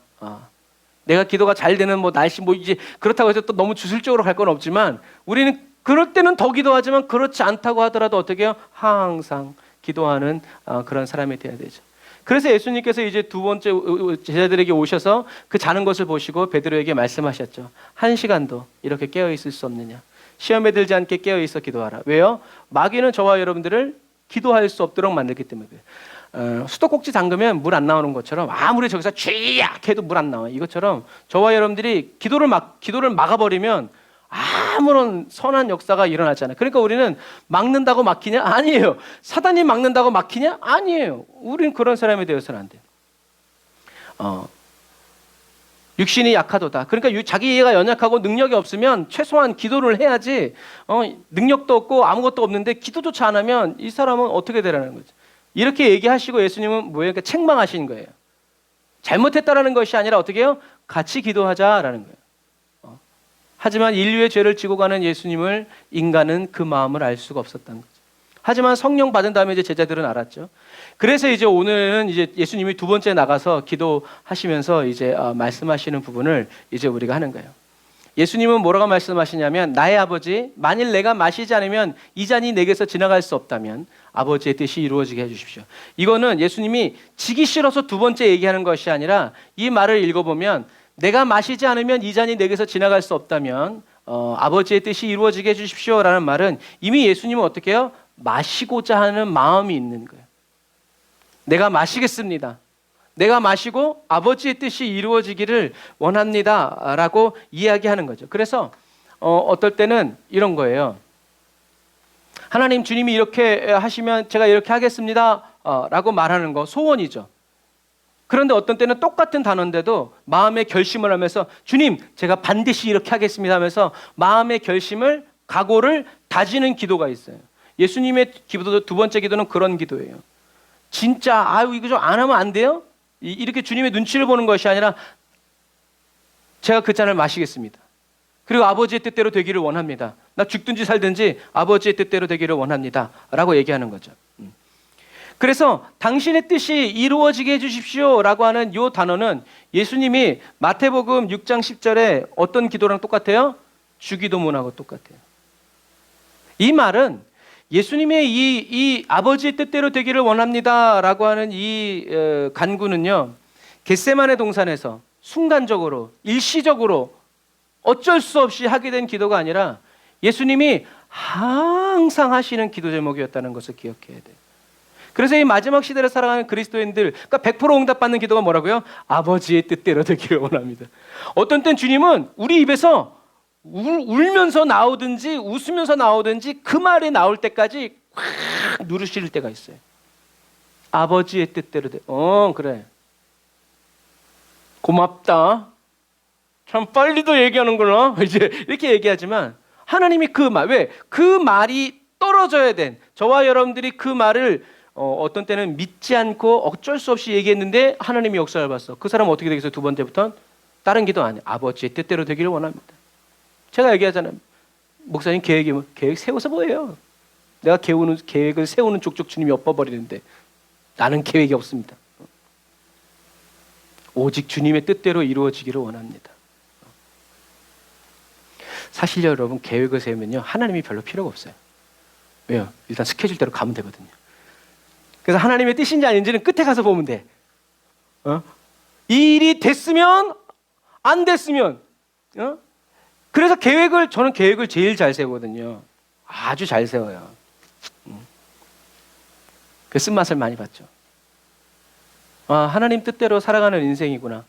[SPEAKER 1] 내가 기도가 잘 되는 날씨 이제 그렇다고 해서 또 너무 주술적으로 갈 건 없지만 우리는 그럴 때는 더 기도하지만 그렇지 않다고 하더라도 어떻게 해요? 항상 기도하는 그런 사람이 돼야 되죠. 그래서 예수님께서 이제 두 번째 제자들에게 오셔서 그 자는 것을 보시고 베드로에게 말씀하셨죠. 1시간도 이렇게 깨어 있을 수 없느냐? 시험에 들지 않게 깨어 있어 기도하라. 왜요? 마귀는 저와 여러분들을 기도할 수 없도록 만들기 때문에 그래요. 수도꼭지 잠그면 물 안 나오는 것처럼 아무리 저기서 쥐약 해도 물 안 나와. 이것처럼 저와 여러분들이 기도를 막아버리면 아무런 선한 역사가 일어나잖아요. 그러니까 우리는 막는다고 막히냐? 아니에요. 사단이 막는다고 막히냐? 아니에요. 우리는 그런 사람이 되어서는 안 돼요. 육신이 약하도다. 그러니까 자기 이해가 연약하고 능력이 없으면 최소한 기도를 해야지. 능력도 없고 아무것도 없는데 기도조차 안 하면 이 사람은 어떻게 되라는 거죠? 이렇게 얘기하시고 예수님은 뭐예요? 그러니까 책망하신 거예요. 잘못했다라는 것이 아니라 어떻게 해요? 같이 기도하자라는 거예요. 하지만 인류의 죄를 지고 가는 예수님을 인간은 그 마음을 알 수가 없었다는 거죠. 하지만 성령 받은 다음에 이제 제자들은 알았죠. 그래서 이제 오늘은 이제 예수님이 두 번째 나가서 기도하시면서 이제 말씀하시는 부분을 이제 우리가 하는 거예요. 예수님은 뭐라고 말씀하시냐면 나의 아버지 만일 내가 마시지 않으면 이 잔이 내게서 지나갈 수 없다면 아버지의 뜻이 이루어지게 해주십시오. 이거는 예수님이 지기 싫어서 두 번째 얘기하는 것이 아니라 이 말을 읽어보면 내가 마시지 않으면 이 잔이 내게서 지나갈 수 없다면 아버지의 뜻이 이루어지게 해주십시오라는 말은 이미 예수님은 어떻게 해요? 마시고자 하는 마음이 있는 거예요. 내가 마시겠습니다. 내가 마시고 아버지의 뜻이 이루어지기를 원합니다 라고 이야기하는 거죠. 그래서 어떨 때는 이런 거예요. 하나님 주님이 이렇게 하시면 제가 이렇게 하겠습니다 라고 말하는 거 소원이죠. 그런데 어떤 때는 똑같은 단어인데도 마음의 결심을 하면서 주님 제가 반드시 이렇게 하겠습니다 하면서 마음의 결심을 각오를 다지는 기도가 있어요. 예수님의 기도도 두 번째 기도는 그런 기도예요. 진짜 이거 좀 안 하면 안 돼요? 이렇게 주님의 눈치를 보는 것이 아니라 제가 그 잔을 마시겠습니다. 그리고 아버지의 뜻대로 되기를 원합니다. 나 죽든지 살든지 아버지의 뜻대로 되기를 원합니다 라고 얘기하는 거죠. 그래서 당신의 뜻이 이루어지게 해주십시오 라고 하는 이 단어는 예수님이 마태복음 6장 10절에 어떤 기도랑 똑같아요? 주기도문하고 똑같아요. 이 말은 예수님의 이 아버지의 뜻대로 되기를 원합니다 라고 하는 이 간구는요 겟세마네 동산에서 순간적으로 일시적으로 어쩔 수 없이 하게 된 기도가 아니라 예수님이 항상 하시는 기도 제목이었다는 것을 기억해야 돼요. 그래서 이 마지막 시대를 살아가는 그리스도인들, 그러니까 100% 응답받는 기도가 뭐라고요? 아버지의 뜻대로 되기를 원합니다. 어떤 땐 주님은 우리 입에서 울면서 나오든지 웃으면서 나오든지 그 말이 나올 때까지 확 누르실 때가 있어요. 아버지의 뜻대로 돼. 그래. 고맙다. 참 빨리도 얘기하는구나. 이제 이렇게 얘기하지만 하나님이 그 말, 왜? 그 말이 떨어져야 된 저와 여러분들이 그 말을 어떤 때는 믿지 않고 어쩔 수 없이 얘기했는데 하나님이 역사를 봤어. 그 사람은 어떻게 되겠어요? 두 번째부터는 다른 기도 아니에요. 아버지의 뜻대로 되기를 원합니다. 제가 얘기하잖아요. 목사님 계획 세워서 뭐예요? 내가 계획을 세우는 족족 주님이 엎어버리는데 나는 계획이 없습니다. 오직 주님의 뜻대로 이루어지기를 원합니다. 사실 여러분, 계획을 세우면요, 하나님이 별로 필요가 없어요. 왜요? 일단 스케줄대로 가면 되거든요. 그래서 하나님의 뜻인지 아닌지는 끝에 가서 보면 돼. 이 일이 됐으면, 안 됐으면. 그래서 저는 계획을 제일 잘 세우거든요. 아주 잘 세워요. 그 쓴맛을 많이 봤죠. 하나님 뜻대로 살아가는 인생이구나.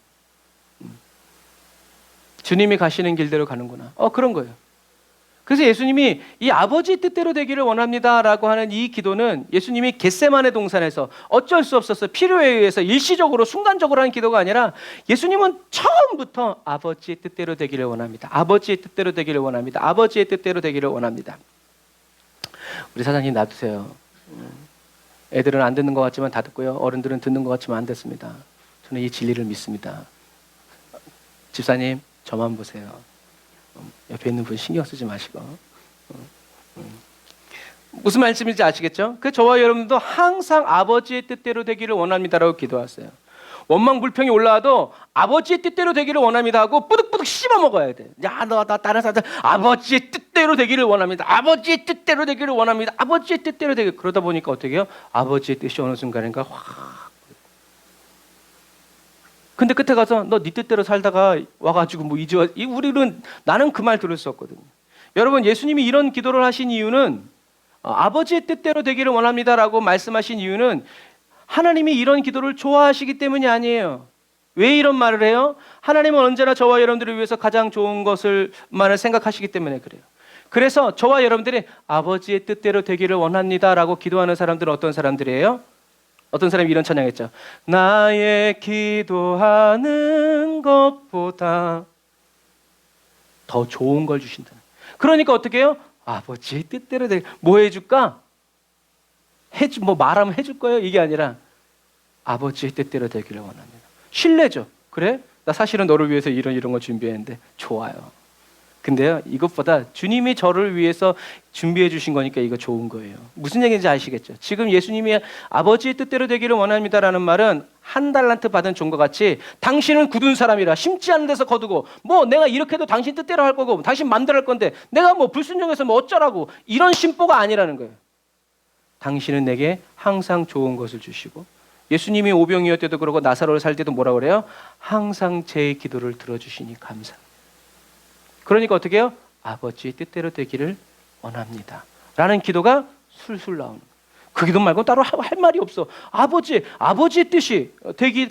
[SPEAKER 1] 주님이 가시는 길대로 가는구나. 그런 거예요. 그래서 예수님이 이 아버지 뜻대로 되기를 원합니다라고 하는 이 기도는 예수님이 겟세마네 동산에서 어쩔 수 없어서 필요에 의해서 일시적으로 순간적으로 하는 기도가 아니라 예수님은 처음부터 아버지의 뜻대로 되기를 원합니다. 아버지의 뜻대로 되기를 원합니다. 아버지의 뜻대로 되기를 원합니다. 우리 사장님 놔두세요. 애들은 안 듣는 것 같지만 다 듣고요. 어른들은 듣는 것 같지만 안 듣습니다. 저는 이 진리를 믿습니다. 집사님, 저만 보세요. 옆에 있는 분 신경 쓰지 마시고. 무슨 말씀인지 아시겠죠? 그 저와 여러분도 항상 아버지의 뜻대로 되기를 원합니다라고 기도하세요. 원망 불평이 올라와도 아버지의 뜻대로 되기를 원합니다 하고 뿌득뿌득 씹어 먹어야 돼. 야, 너 다른 사람 아버지의 뜻대로 되기를 원합니다. 아버지의 뜻대로 되기를 원합니다. 아버지의 뜻대로 되기. 그러다 보니까 어떻게 해요? 아버지의 뜻이 어느 순간인가 확. 근데 끝에 가서 너 네 뜻대로 살다가 와가지고 뭐 이제 나는 그 말 들을 수 없거든요. 여러분, 예수님이 이런 기도를 하신 이유는 아버지의 뜻대로 되기를 원합니다라고 말씀하신 이유는 하나님이 이런 기도를 좋아하시기 때문이 아니에요. 왜 이런 말을 해요? 하나님은 언제나 저와 여러분들을 위해서 가장 좋은 것을만을 생각하시기 때문에 그래요. 그래서 저와 여러분들이 아버지의 뜻대로 되기를 원합니다라고 기도하는 사람들은 어떤 사람들이에요? 어떤 사람이 이런 찬양했죠. 나의 기도하는 것보다 더 좋은 걸 주신다. 그러니까 어떻게 해요? 아버지의 뜻대로 뭐 해줄까? 뭐 말하면 해줄 거예요? 이게 아니라 아버지의 뜻대로 되기를 원합니다. 신뢰죠. 그래? 나 사실은 너를 위해서 이런 거 준비했는데 좋아요. 근데요, 이것보다 주님이 저를 위해서 준비해 주신 거니까 이거 좋은 거예요. 무슨 얘기인지 아시겠죠? 지금 예수님이 아버지의 뜻대로 되기를 원합니다라는 말은 한 달란트 받은 종과 같이 당신은 굳은 사람이라 심지 않은 데서 거두고 뭐 내가 이렇게 해도 당신 뜻대로 할 거고 당신 마음대로 할 건데 내가 뭐 불순종해서 뭐 어쩌라고 이런 심보가 아니라는 거예요. 당신은 내게 항상 좋은 것을 주시고 예수님이 오병이어 때도 그러고 나사로를 살 때도 뭐라 그래요? 항상 제 기도를 들어주시니 감사합니다. 그러니까 어떻게 해요? 아버지의 뜻대로 되기를 원합니다 라는 기도가 술술 나오는 거예요. 그 기도 말고 따로 할 말이 없어. 아버지의 뜻이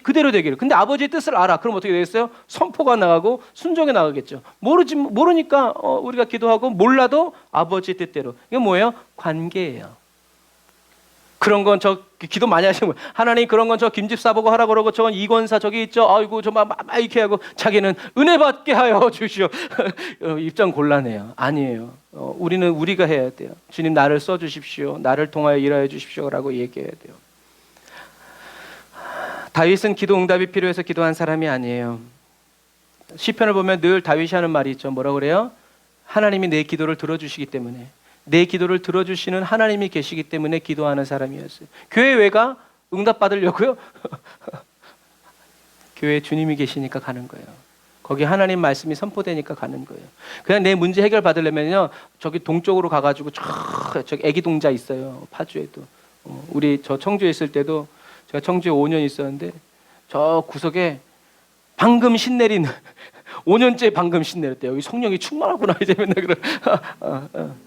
[SPEAKER 1] 그대로 되기를. 근데 아버지의 뜻을 알아. 그럼 어떻게 되겠어요? 선포가 나가고 순종이 나가겠죠. 모르니까 우리가 기도하고 몰라도 아버지의 뜻대로. 이게 뭐예요? 관계예요. 그런 건 저 기도 많이 하시는 거예요. 하나님 그런 건 저 김집사 보고 하라 그러고 저건 이권사 저기 있죠. 아이고 저 막 이렇게 하고 자기는 은혜 받게 하여 주시오. 입장 곤란해요. 아니에요. 우리는 우리가 해야 돼요. 주님 나를 써 주십시오. 나를 통하여 일하여 주십시오라고 얘기해야 돼요. 다윗은 기도 응답이 필요해서 기도한 사람이 아니에요. 시편을 보면 늘 다윗이 하는 말이 있죠. 뭐라고 그래요? 하나님이 내 기도를 들어주시기 때문에 내 기도를 들어주시는 하나님이 계시기 때문에 기도하는 사람이었어요. 교회 왜 가? 응답 받으려고요? 교회에 주님이 계시니까 가는 거예요. 거기 하나님 말씀이 선포되니까 가는 거예요. 그냥 내 문제 해결 받으려면요 저기 동쪽으로 가가지고 저기 애기 동자 있어요. 파주에도. 우리 저 청주에 있을 때도 제가 청주에 5년 있었는데 저 구석에 방금 신내린 5년째 방금 신내렸대요. 여기 성령이 충만하구나 이제 맨날 그런.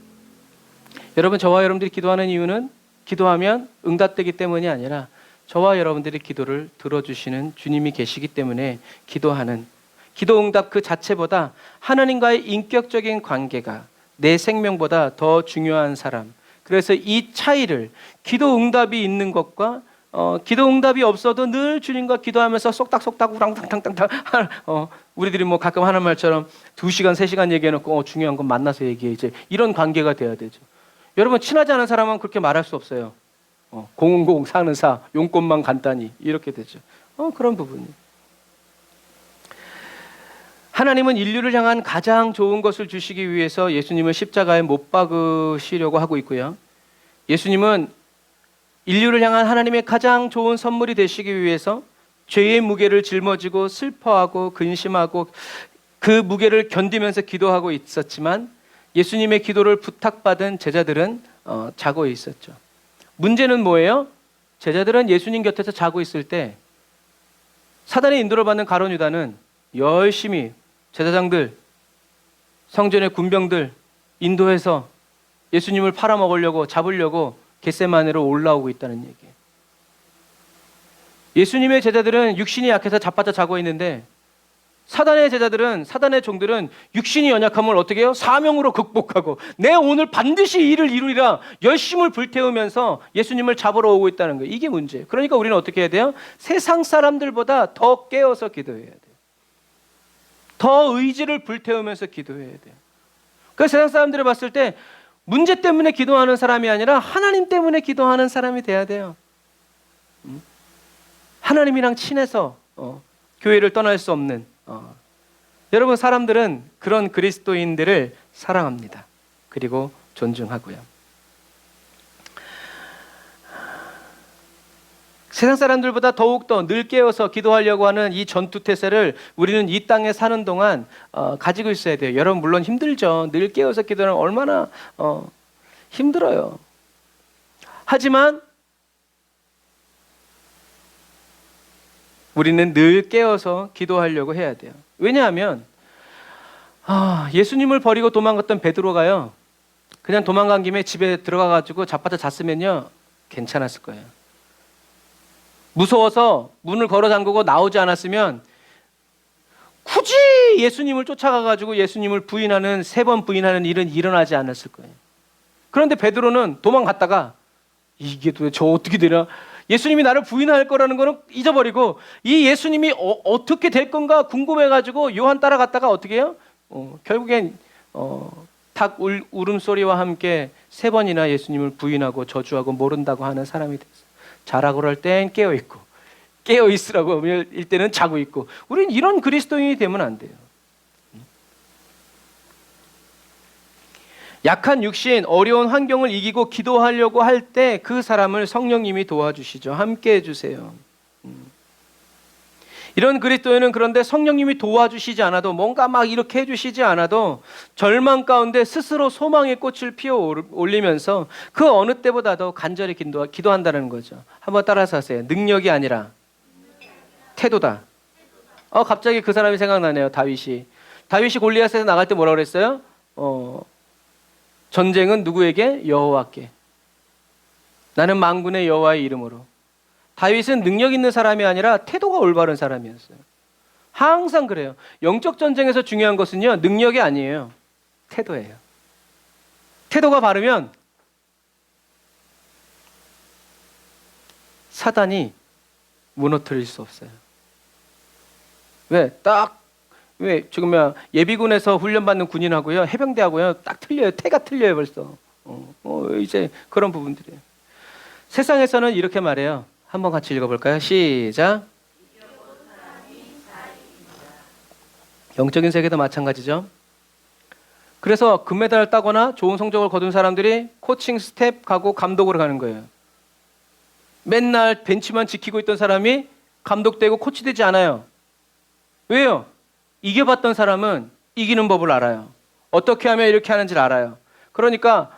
[SPEAKER 1] 여러분 저와 여러분들이 기도하는 이유는 기도하면 응답되기 때문이 아니라 저와 여러분들의 기도를 들어주시는 주님이 계시기 때문에 기도하는 기도 응답 그 자체보다 하나님과의 인격적인 관계가 내 생명보다 더 중요한 사람. 그래서 이 차이를 기도 응답이 있는 것과 기도 응답이 없어도 늘 주님과 기도하면서 쏙닥쏙닥 우랑탕탕탕탕 우리들이 뭐 가끔 하는 말처럼 2시간 3시간 얘기해놓고 중요한 건 만나서 얘기해 이제 이런 관계가 돼야 되죠. 여러분 친하지 않은 사람은 그렇게 말할 수 없어요. 000 사는 사 용건만 간단히 이렇게 되죠. 그런 부분이. 하나님은 인류를 향한 가장 좋은 것을 주시기 위해서 예수님을 십자가에 못 박으시려고 하고 있고요. 예수님은 인류를 향한 하나님의 가장 좋은 선물이 되시기 위해서 죄의 무게를 짊어지고 슬퍼하고 근심하고 그 무게를 견디면서 기도하고 있었지만 예수님의 기도를 부탁받은 제자들은 자고 있었죠. 문제는 뭐예요? 제자들은 예수님 곁에서 자고 있을 때 사단의 인도를 받는 가룟 유다는 열심히 제사장들, 성전의 군병들 인도해서 예수님을 팔아먹으려고 잡으려고 겟세마네로 올라오고 있다는 얘기예요. 예수님의 제자들은 육신이 약해서 자빠져 자고 있는데 사단의 제자들은, 사단의 종들은 육신이 연약함을 어떻게 해요? 사명으로 극복하고 내 오늘 반드시 이를 이루리라 열심을 불태우면서 예수님을 잡으러 오고 있다는 거예요. 이게 문제예요. 그러니까 우리는 어떻게 해야 돼요? 세상 사람들보다 더 깨어서 기도해야 돼요. 더 의지를 불태우면서 기도해야 돼요. 그 세상 사람들을 봤을 때 문제 때문에 기도하는 사람이 아니라 하나님 때문에 기도하는 사람이 돼야 돼요. 하나님이랑 친해서 교회를 떠날 수 없는 여러분, 사람들은 그런 그리스도인들을 사랑합니다. 그리고 존중하고요. 세상 사람들보다 더욱더 늘 깨어서 기도하려고 하는 이 전투태세를 우리는 이 땅에 사는 동안 가지고 있어야 돼요. 여러분, 물론 힘들죠. 늘 깨어서 기도하는 얼마나 힘들어요. 하지만 우리는 늘 깨어서 기도하려고 해야 돼요. 왜냐하면 예수님을 버리고 도망갔던 베드로가요, 그냥 도망간 김에 집에 들어가가지고 자빠져 잤으면요 괜찮았을 거예요. 무서워서 문을 걸어 잠그고 나오지 않았으면 굳이 예수님을 쫓아가가지고 예수님을 부인하는, 3번 부인하는 일은 일어나지 않았을 거예요. 그런데 베드로는 도망갔다가 이게 도대체 저 어떻게 되나, 예수님이 나를 부인할 거라는 거는 잊어버리고 이 예수님이 어떻게 될 건가 궁금해가지고 요한 따라갔다가 어떻게 해요? 결국엔 닭 울음소리와 함께 3번이나 예수님을 부인하고 저주하고 모른다고 하는 사람이 됐어요. 자라 그럴 땐 깨어있고 깨어있으라고 할 때는 자고 있고, 우린 이런 그리스도인이 되면 안 돼요. 약한 육신, 어려운 환경을 이기고 기도하려고 할 때 그 사람을 성령님이 도와주시죠. 함께 해주세요. 이런 그리스도인은 그런데 성령님이 도와주시지 않아도, 뭔가 막 이렇게 해주시지 않아도 절망 가운데 스스로 소망의 꽃을 피워 올리면서 그 어느 때보다도 간절히 기도한다는 거죠. 한번 따라서 하세요. 능력이 아니라 태도다. 갑자기 그 사람이 생각나네요. 다윗이 골리앗에서 나갈 때 뭐라고 그랬어요? 전쟁은 누구에게? 여호와께. 나는 만군의 여호와의 이름으로. 다윗은 능력 있는 사람이 아니라 태도가 올바른 사람이었어요. 항상 그래요. 영적 전쟁에서 중요한 것은요, 능력이 아니에요. 태도예요. 태도가 바르면 사단이 무너뜨릴 수 없어요. 왜 지금 예비군에서 훈련받는 군인하고요, 해병대하고요 딱 틀려요. 태가 틀려요 벌써. 이제 그런 부분들이에요. 세상에서는 이렇게 말해요. 한번 같이 읽어볼까요? 시작. 영적인 세계도 마찬가지죠. 그래서 금메달을 따거나 좋은 성적을 거둔 사람들이 코칭 스텝 가고 감독으로 가는 거예요. 맨날 벤치만 지키고 있던 사람이 감독되고 코치되지 않아요. 왜요? 이겨봤던 사람은 이기는 법을 알아요. 어떻게 하면 이렇게 하는지를 알아요. 그러니까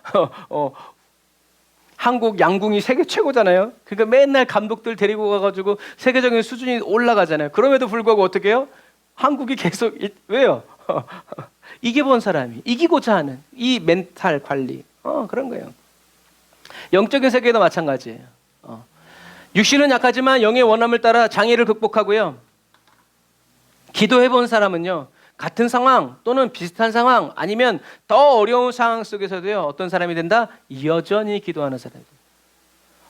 [SPEAKER 1] 한국 양궁이 세계 최고잖아요. 그러니까 맨날 감독들 데리고 가가지고 세계적인 수준이 올라가잖아요. 그럼에도 불구하고 어떻게 해요? 한국이 계속 왜요? 이겨본 사람이 이기고자 하는 이 멘탈 관리, 그런 거예요. 영적인 세계도 마찬가지예요. 육신은 약하지만 영의 원함을 따라 장애를 극복하고요. 기도해본 사람은요, 같은 상황 또는 비슷한 상황 아니면 더 어려운 상황 속에서도요, 어떤 사람이 된다? 여전히 기도하는 사람이 된다.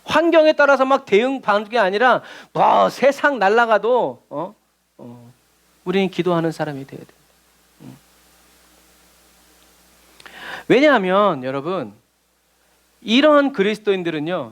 [SPEAKER 1] 환경에 따라서 막 대응 반응이 아니라 세상 날아가도 우리는 기도하는 사람이 되어야 됩니다. 왜냐하면 여러분, 이러한 그리스도인들은요,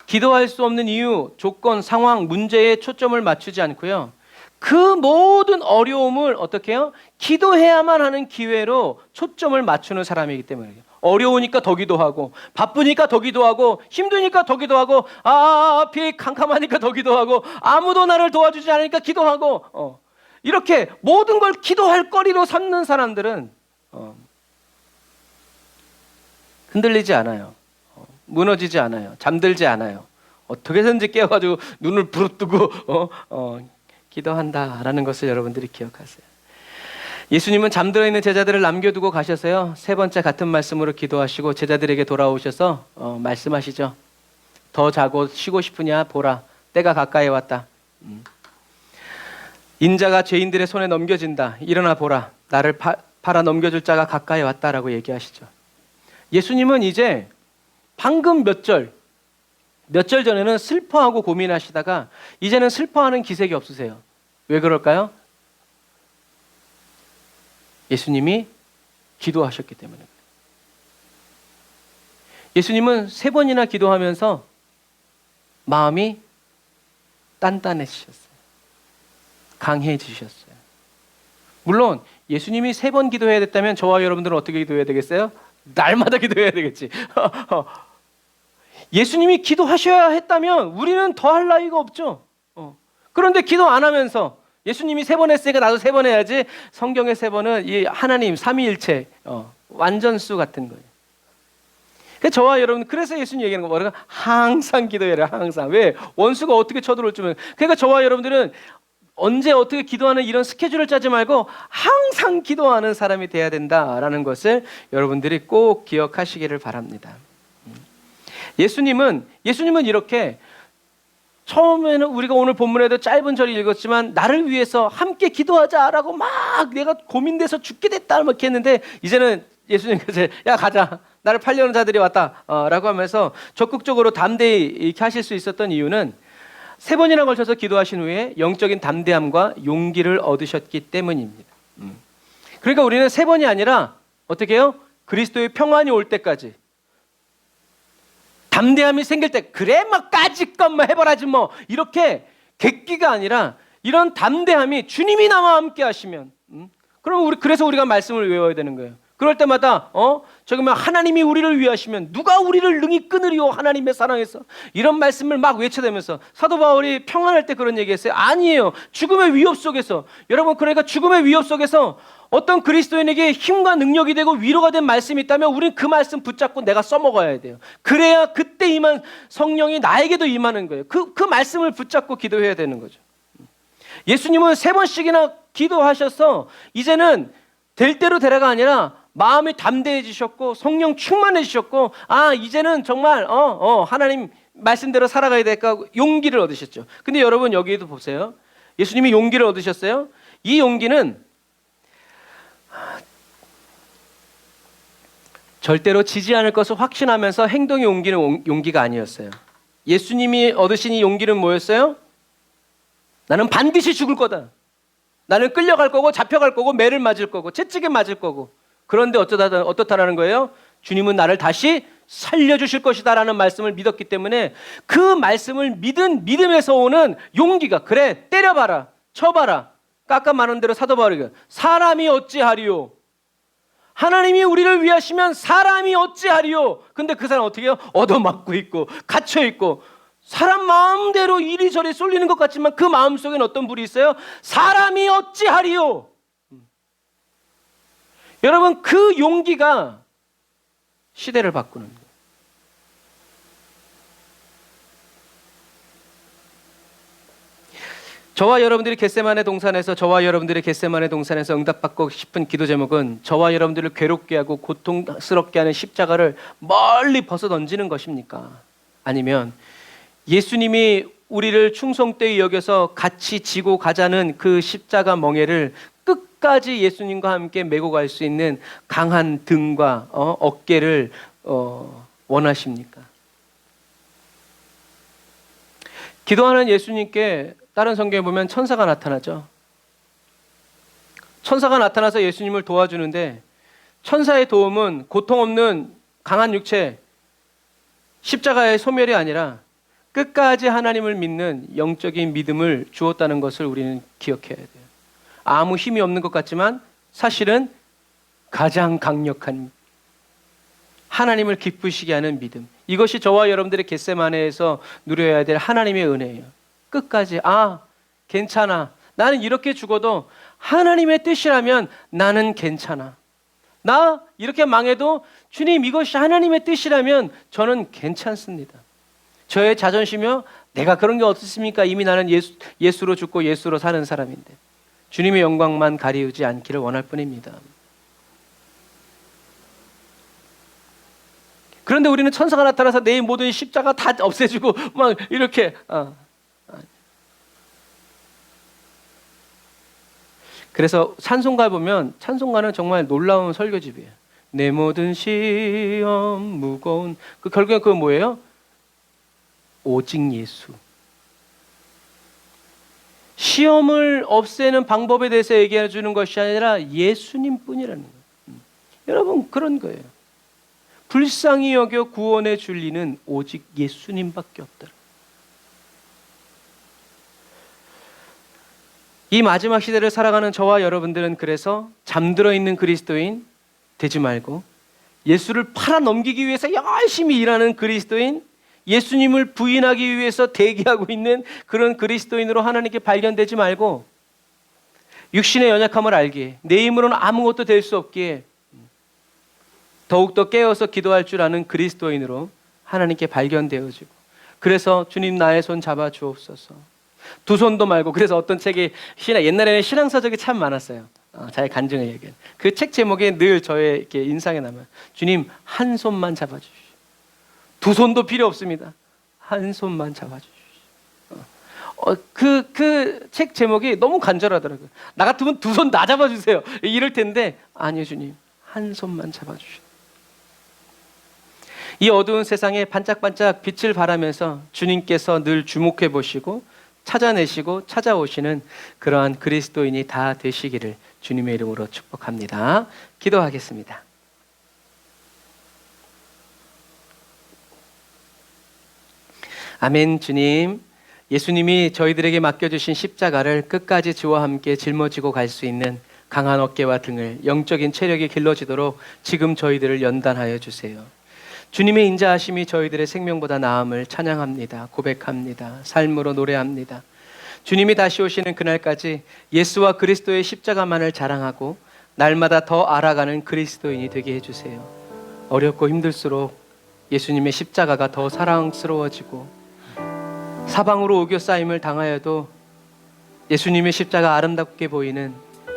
[SPEAKER 1] 기도할 수 없는 이유, 조건, 상황, 문제에 초점을 맞추지 않고요, 그 모든 어려움을 어떻게 해요? 기도해야만 하는 기회로 초점을 맞추는 사람이기 때문에. 어려우니까 더 기도하고, 바쁘니까 더 기도하고, 힘드니까 더 기도하고, 앞이 캄캄하니까 더 기도하고, 아무도 나를 도와주지 않으니까 기도하고, 이렇게 모든 걸 기도할 거리로 삼는 사람들은 흔들리지 않아요. 무너지지 않아요. 잠들지 않아요. 어떻게든지 깨워가지고 눈을 부릅뜨고 기도한다라는 것을 여러분들이 기억하세요. 예수님은 잠들어 있는 제자들을 남겨두고 가셔서요, 세 번째 같은 말씀으로 기도하시고 제자들에게 돌아오셔서 말씀하시죠. 더 자고 쉬고 싶으냐? 보라, 때가 가까이 왔다. 인자가 죄인들의 손에 넘겨진다. 일어나 보라, 나를 팔아 넘겨줄 자가 가까이 왔다라고 얘기하시죠. 예수님은 이제 방금 몇 절 전에는 슬퍼하고 고민하시다가 이제는 슬퍼하는 기색이 없으세요. 왜 그럴까요? 예수님이 기도하셨기 때문에. 예수님은 3번이나 기도하면서 마음이 단단해지셨어요. 강해지셨어요. 물론 예수님이 3번 기도해야 됐다면 저와 여러분들은 어떻게 기도해야 되겠어요? 날마다 기도해야 되겠지. 예수님이 기도하셔야 했다면 우리는 더 할 나위가 없죠. 그런데 기도 안 하면서 예수님이 3번 했으니까 나도 3번 해야지. 성경의 3번은 이 하나님 삼위일체 완전수 같은 거예요. 저와 여러분, 그래서 예수님 얘기하는 거 뭐라고? 항상 기도해라. 항상. 왜? 원수가 어떻게 쳐들어올지 모르니까. 그러니까 저와 여러분들은 언제 어떻게 기도하는 이런 스케줄을 짜지 말고 항상 기도하는 사람이 돼야 된다라는 것을 여러분들이 꼭 기억하시기를 바랍니다. 예수님은 이렇게 처음에는 우리가 오늘 본문에도 짧은 절을 읽었지만 나를 위해서 함께 기도하자라고 막 내가 고민돼서 죽게 됐다 이렇게 했는데, 이제는 예수님께서 야 가자, 나를 팔려는 자들이 왔다 라고 하면서 적극적으로 담대히 이렇게 하실 수 있었던 이유는 3번이나 걸쳐서 기도하신 후에 영적인 담대함과 용기를 얻으셨기 때문입니다. 그러니까 우리는 3번이 아니라 어떻게 해요? 그리스도의 평안이 올 때까지, 담대함이 생길 때, 그래 막 까짓것 뭐 해봐라지 뭐, 이렇게 객기가 아니라 이런 담대함이 주님이 나와 함께 하시면, 그럼 그래서 우리가 말씀을 외워야 되는 거예요. 그럴 때마다 저기 뭐 하나님이 우리를 위하시면 누가 우리를 능히 끊으리요, 하나님의 사랑에서, 이런 말씀을 막 외쳐대면서 사도 바울이 평안할 때 그런 얘기했어요. 아니에요. 죽음의 위협 속에서, 여러분, 그러니까 죽음의 위협 속에서 어떤 그리스도인에게 힘과 능력이 되고 위로가 된 말씀이 있다면 우리는 그 말씀 붙잡고 내가 써먹어야 돼요. 그래야 그때 임한 성령이 나에게도 임하는 거예요. 그 말씀을 붙잡고 기도해야 되는 거죠. 예수님은 3번씩이나 기도하셔서 이제는 될 대로 되라가 아니라 마음이 담대해지셨고 성령 충만해지셨고, 이제는 정말 하나님 말씀대로 살아가야 될까 용기를 얻으셨죠. 근데 여러분, 여기에도 보세요. 예수님이 용기를 얻으셨어요. 이 용기는 절대로 지지 않을 것을 확신하면서 행동에 옮기는 용기가 아니었어요. 예수님이 얻으신 이 용기는 뭐였어요? 나는 반드시 죽을 거다. 나는 끌려갈 거고 잡혀갈 거고 매를 맞을 거고 채찍에 맞을 거고. 그런데 어떻다라는 거예요? 주님은 나를 다시 살려주실 것이다라는 말씀을 믿었기 때문에 그 말씀을 믿은 믿음에서 오는 용기가, 그래 때려봐라, 쳐봐라, 깎아 마는 대로 사도 바울이 사람이 어찌하리요? 하나님이 우리를 위하시면 사람이 어찌하리요? 근데 그 사람 어떻게 해요? 얻어맞고 있고 갇혀있고 사람 마음대로 이리저리 쏠리는 것 같지만 그 마음속에는 어떤 불이 있어요? 사람이 어찌하리요? 여러분, 그 용기가 시대를 바꾸는 거예요. 저와 여러분들이 겟세마네 동산에서 응답받고 싶은 기도 제목은 저와 여러분들을 괴롭게 하고 고통스럽게 하는 십자가를 멀리 벗어 던지는 것입니까? 아니면 예수님이 우리를 충성되이 여겨서 같이 지고 가자는 그 십자가 멍에를 끝까지 예수님과 함께 메고 갈 수 있는 강한 등과 어깨를 원하십니까? 기도하는 예수님께 다른 성경에 보면 천사가 나타나죠. 천사가 나타나서 예수님을 도와주는데 천사의 도움은 고통 없는 강한 육체, 십자가의 소멸이 아니라 끝까지 하나님을 믿는 영적인 믿음을 주었다는 것을 우리는 기억해야 돼요. 아무 힘이 없는 것 같지만 사실은 가장 강력한 하나님을 기쁘시게 하는 믿음. 이것이 저와 여러분들의 겟세마네에서 누려야 될 하나님의 은혜예요. 끝까지 괜찮아. 나는 이렇게 죽어도 하나님의 뜻이라면 나는 괜찮아. 나 이렇게 망해도 주님 이것이 하나님의 뜻이라면 저는 괜찮습니다. 저의 자존심이요? 내가 그런 게 어떻습니까? 이미 나는 예수로 죽고 예수로 사는 사람인데 주님의 영광만 가리우지 않기를 원할 뿐입니다. 그런데 우리는 천사가 나타나서 내 모든 십자가 다 없애주고 막 이렇게 그래서 찬송가 보면 찬송가는 정말 놀라운 설교집이에요. 내 모든 시험 무거운 결국엔 그건 뭐예요? 오직 예수. 시험을 없애는 방법에 대해서 얘기해 주는 것이 아니라 예수님 뿐이라는 거예요. 여러분 그런 거예요. 불쌍히 여겨 구원해 줄 리는 오직 예수님밖에 없더라. 이 마지막 시대를 살아가는 저와 여러분들은 그래서 잠들어 있는 그리스도인 되지 말고 예수를 팔아 넘기기 위해서 열심히 일하는 그리스도인, 예수님을 부인하기 위해서 대기하고 있는 그런 그리스도인으로 하나님께 발견되지 말고 육신의 연약함을 알기에 내 힘으로는 아무것도 될 수 없기에 더욱더 깨어서 기도할 줄 아는 그리스도인으로 하나님께 발견되어지고 그래서 주님 나의 손 잡아 주옵소서. 두 손도 말고 그래서 어떤 책이 옛날에는 신앙서적이 참 많았어요. 자기 간증을 얘기해. 그 책 제목에 늘 저의 이렇게 인상에 남아요. 주님 한 손만 잡아 주십시오. 두 손도 필요 없습니다. 한 손만 잡아 주십시오. 그 책 제목이 너무 간절하더라고요. 나 같으면 두 손 다 잡아 주세요. 이럴 텐데 아니요 주님 한 손만 잡아 주십시오. 이 어두운 세상에 반짝반짝 빛을 발하면서 주님께서 늘 주목해 보시고 찾아내시고 찾아오시는 그러한 그리스도인이 다 되시기를 주님의 이름으로 축복합니다. 기도하겠습니다. 아멘. 주님, 예수님이 저희들에게 맡겨주신 십자가를 끝까지 주와 함께 짊어지고 갈 수 있는 강한 어깨와 등을 영적인 체력이 길러지도록 지금 저희들을 연단하여 주세요. 주님의 인자하심이 저희들의 생명보다 나음을 찬양합니다. 고백합니다. 삶으로 노래합니다. 주님이 다시 오시는 그날까지 예수와 그리스도의 십자가만을 자랑하고 날마다 더 알아가는 그리스도인이 되게 해주세요. 어렵고 힘들수록 예수님의 십자가가 더 사랑스러워지고 사방으로 오교싸임을 당하여도 예수님의 십자가 아름답게 보이는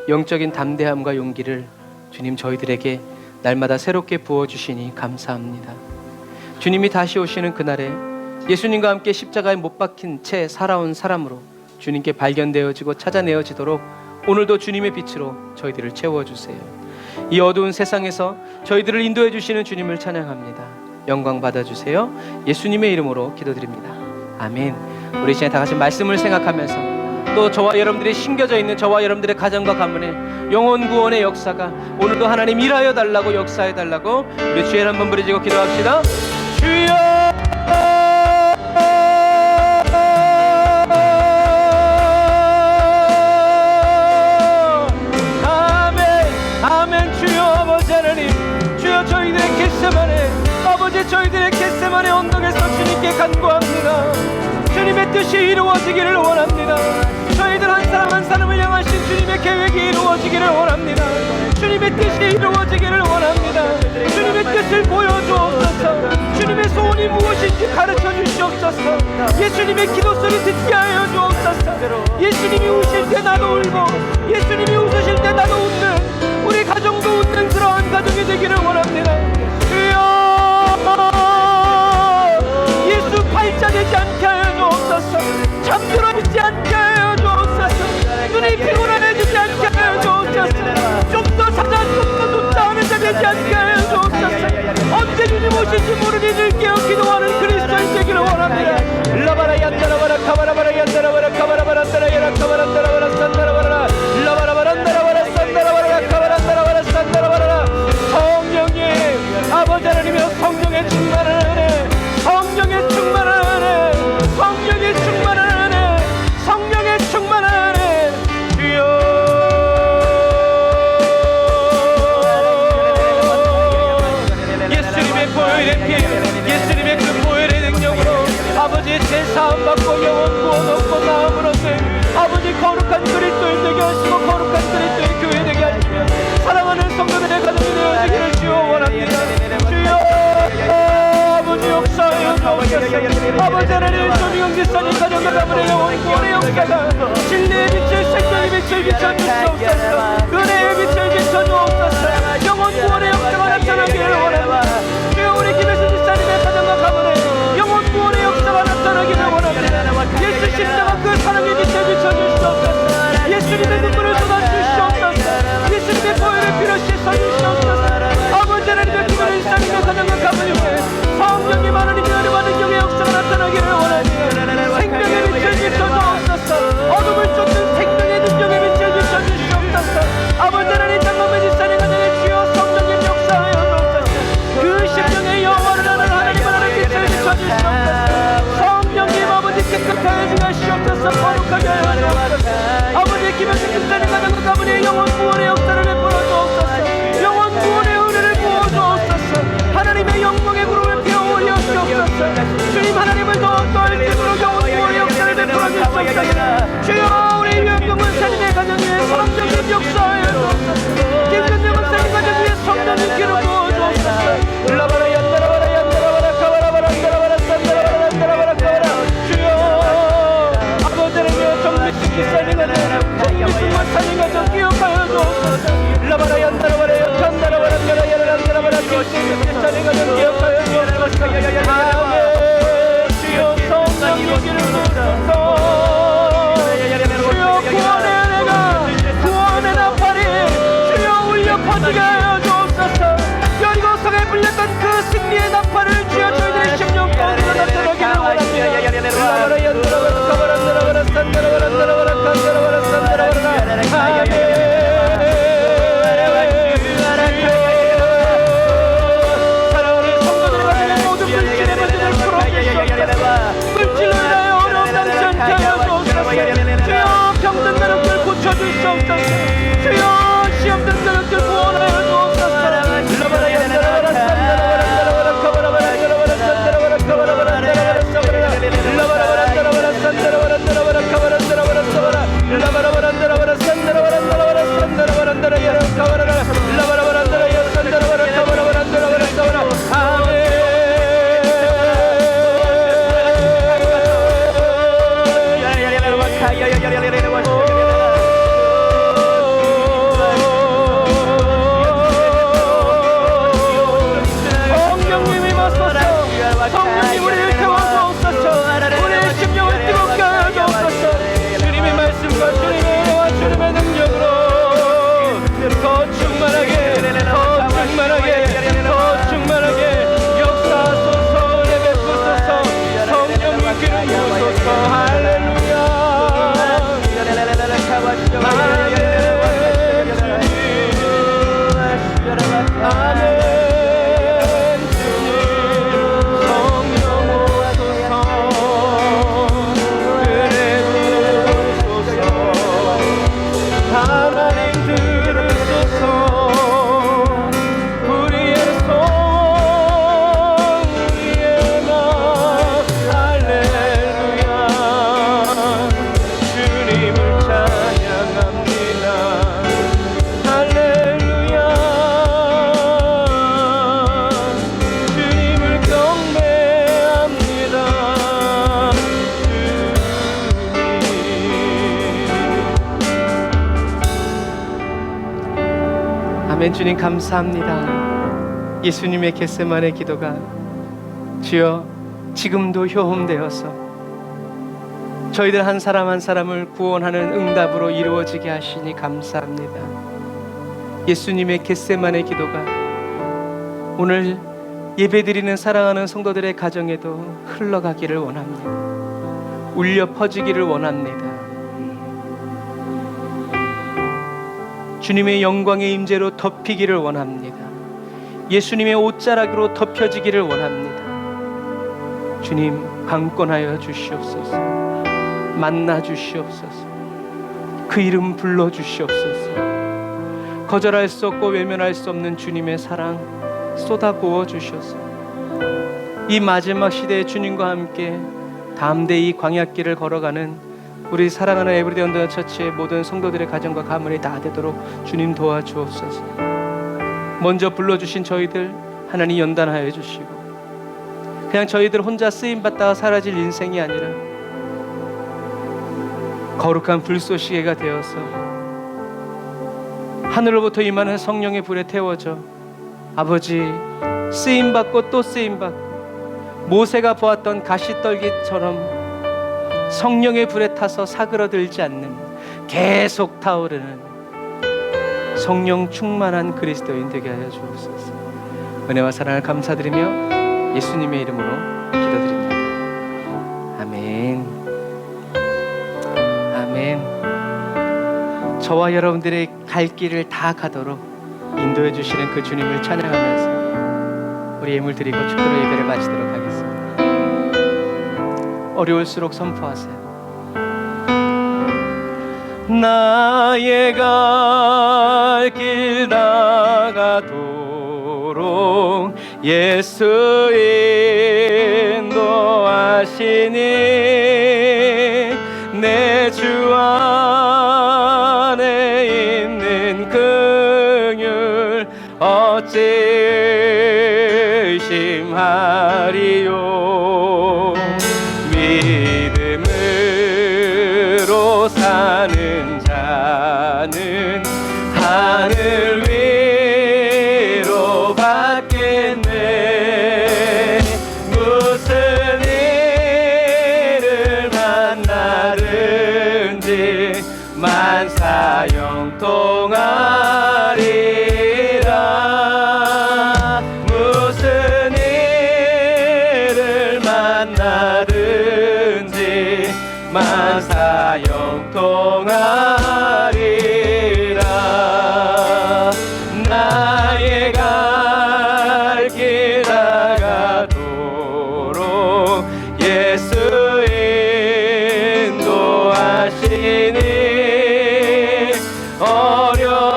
[SPEAKER 1] 영적인 담대함과 용기를 주님 저희들에게 날마다 새롭게 부어주시니 감사합니다. 주님이 다시 오시는 그날에 예수님과 함께 십자가에 못 박힌 채 살아온 사람으로 주님께 발견되어지고 찾아내어지도록 오늘도 주님의 빛으로 저희들을 채워주세요. 이 어두운 세상에서 저희들을 인도해 주시는 주님을 찬양합니다. 영광 받아주세요. 예수님의 이름으로 기도드립니다. 아멘. 우리 시간에 다 같이 말씀을 생각하면서 또 저와 여러분들이 심겨져 있는 저와 여러분들의 가정과 가문에 영혼 구원의 역사가 오늘도 하나님 일하여 달라고 역사해 달라고 우리 주에 한번 부르짖고 기도합시다. 주여 아멘 아멘. 주여 아버지 하나님, 주여 저희들의 겟세마네 아버지 저희들의 겟세마네 언덕에서 주님께 간구합니다. 주님의 뜻이 이루어지기를 원합니다. 저희들 한 사람 한 사람을 향하신 주님의 계획이 이루어지기를 원합니다. 주님의 뜻이 이루어지기를 원합니다. 주님의 뜻을 보여주옵소서. 주님의 소원이 무엇인지 가르쳐 주시옵소서. 예수님의 기도 소리 듣게 하여 주옵소서. 예수님이 우실 때 나도 울고 예수님이 웃으실 때 나도 웃는 우리 가정도 웃는 그러한 가정이 되기를 원합니다. 주여 예수 팔자 되지 않게 하여 주옵소서. 잠들어 있지 않게 하여 주옵소서. 눈이 피곤해지지 않게 하여 주옵소서. 좀 더 찾아 좀 더 쫓아오는 자 되지 않게 하여 사함받고 영원 구원 얻고 나음을 얻는 아버지 거룩한 그리스도인 되게 하시고 거룩한 그리스도의 교회 되게 하시며 사랑하는 성도들의 가정이 되어지기를 주여 원합니다. 주여 아버지 역사하여 주옵소서. 아버지 하나님 조중영 지사님 가정과 가문의 영원 구원의 역사가 진리의 빛을 생명의 빛을 비춰주시옵소서. 은혜의 빛을 비춰주옵소서. 영원 구원의 역사가 나타나기를 원합니다. 주여 우리 김혜수 지사님의 가정과 가문에 영원 구원의 역사가 나타나기를 원합니다. 예수 십자가 그 사랑의 빛을 비춰주시옵소서. 예수님의 눈물을 쏟아주시옵소서. 예수님의 보혈의 피로 씻어주시옵소서. 아버지 하나님의 김혜수 지사님의 가정과 가문에 성령님 하나님의 은혜받은 영의 역사가 나타나기를 원합니다. 생명의 빛을 비춰주옵소서. 어둠을 쫓는 생명의 능력의 빛을 비춰주시옵소서. 아버지 하나님 장로의 지사님 가정에 주여 성령님 역사하여 주옵소서. 그 심령의 영원을 하는 하나님 하나님 빛을 비춰주시옵소서. 성령님 아버지 깨끗하게 주시옵소서. 거룩하게 하여 주옵소서. 아버지 김현식 집사님 가정과 가문의 영원 구원의 역사를 베풀어 주옵소서. 영원 구원의 은혜를 부어 주옵소서. 하나님의 영광의 구름을 피워 올려 주옵소서. 주님 하나님을 더욱더 알기로 영원 구원의 역사를 베풀어 주옵소서. 주여 우리 유영경은 사님의 가정 위에 성령님 역사하여 주옵소서. 김근정 목사님 가정 위에 성령님 기름 부어 주옵소서. 라바라 얀다라바라 얀다라바라 카바라바라 얀다라바라 얀다라바라 얀다라바라 카바라. 주여 아버지 하나님의 정미식 기사님 가정 정미식 목사님 가정 기억하여 주옵소서. 라바라 얀다라바라 얀다라바라 얀다라바라 김식 기사님 가정 기억하여 주옵소서. 아멘. 주여 성령님 기름 부어주옵소서. 주여 구원의 은혜가 구원의 나팔이 주여 울려 퍼지게 하여 주옵소서. 여리고성에 불렸던 그 승리의 나팔을 주여 저희들의 심령 가운데 나타나기를 원합니다. 라바라 얀다라바라 카바라 얀다라바라 산다라바라 얀다라바라 칸다라바라 산다라바라. 아멘. 물질로 인하여 어려움 당치 않게 하여 주옵소서. 주여 병든 자녀들 고쳐주시옵소서. 주여 시험된 자녀들 구원하여 주옵소서. 라바라 얀다라바라 산다라바라 카바라바라 얀다라바라 산다라바라 카바라바라 얀다라바라 사바라 라바라바라 얀다라바라 산다라바라 얀다라바라 카바라 얀다라바라 사바라 라바라바라 얀다라바라 산다라바라 얀다라바라 산다라바라 얀다라바라 카바라라 라바라바라 얀다라바라 산다라바라 카바라바라 얀다라바라 사바라. 아멘. 성령님이 맞소서. 성령님 우리를 태워주옵소서. 우리의 심령을 뜨겁게 하여 주옵소서. 주님의 말씀과 주님의 은혜와 주님의 능력으로 더 충만하게 더 충만하게 더 충만하게 역사하소서. 은혜 베푸소서. 성령님 기름 부으소서. 할렐루야. 아멘. 아멘. 주님 감사합니다. 예수님의 겟세마네 기도가 주여 지금도 효험되어서 저희들 한 사람 한 사람을 구원하는 응답으로 이루어지게 하시니 감사합니다. 예수님의 겟세마네 기도가 오늘 예배드리는 사랑하는 성도들의 가정에도 흘러가기를 원합니다. 울려 퍼지기를 원합니다. 주님의 영광의 임재로 덮이기를 원합니다. 예수님의 옷자락으로 덮여지기를 원합니다. 주님 강권하여 주시옵소서. 만나 주시옵소서. 그 이름 불러 주시옵소서. 거절할 수 없고 외면할 수 없는 주님의 사랑 쏟아 부어 주셔서 이 마지막 시대에 주님과 함께 담대히 광야길을 걸어가는 우리 사랑하는 에브리데이 언더 처치의 모든 성도들의 가정과 가문이 다 되도록 주님 도와주옵소서. 먼저 불러주신 저희들 하나님 연단하여 주시고, 그냥 저희들 혼자 쓰임받다가 사라질 인생이 아니라 거룩한 불쏘시개가 되어서 하늘로부터 임하는 성령의 불에 태워져 아버지 쓰임받고 또 쓰임받고 모세가 보았던 가시떨기처럼 성령의 불에 타서 사그러들지 않는 계속 타오르는 성령 충만한 그리스도인 되게 하여 주옵소서. 은혜와 사랑을 감사드리며 예수님의 이름으로 기도드립니다. 아멘. 아멘. 저와 여러분들의 갈 길을 다 가도록 인도해 주시는 그 주님을 찬양하면서 우리 예물 드리고 축도로 예배를 마치도록 하겠습니다. 어려울수록 선포하세요. 나의 갈 길 나가도록 예수 인도하시니 내 주 안에 있는 긍휼 어찌 의심하리요. 믿음으로 사는 자는 하늘 위로 받겠네. 무슨 일을 만나든지 만사 형통하리라. 무슨 일을 만나든지 만사 형통하리라. 나의 갈 길 나가도록 예수 인도하시니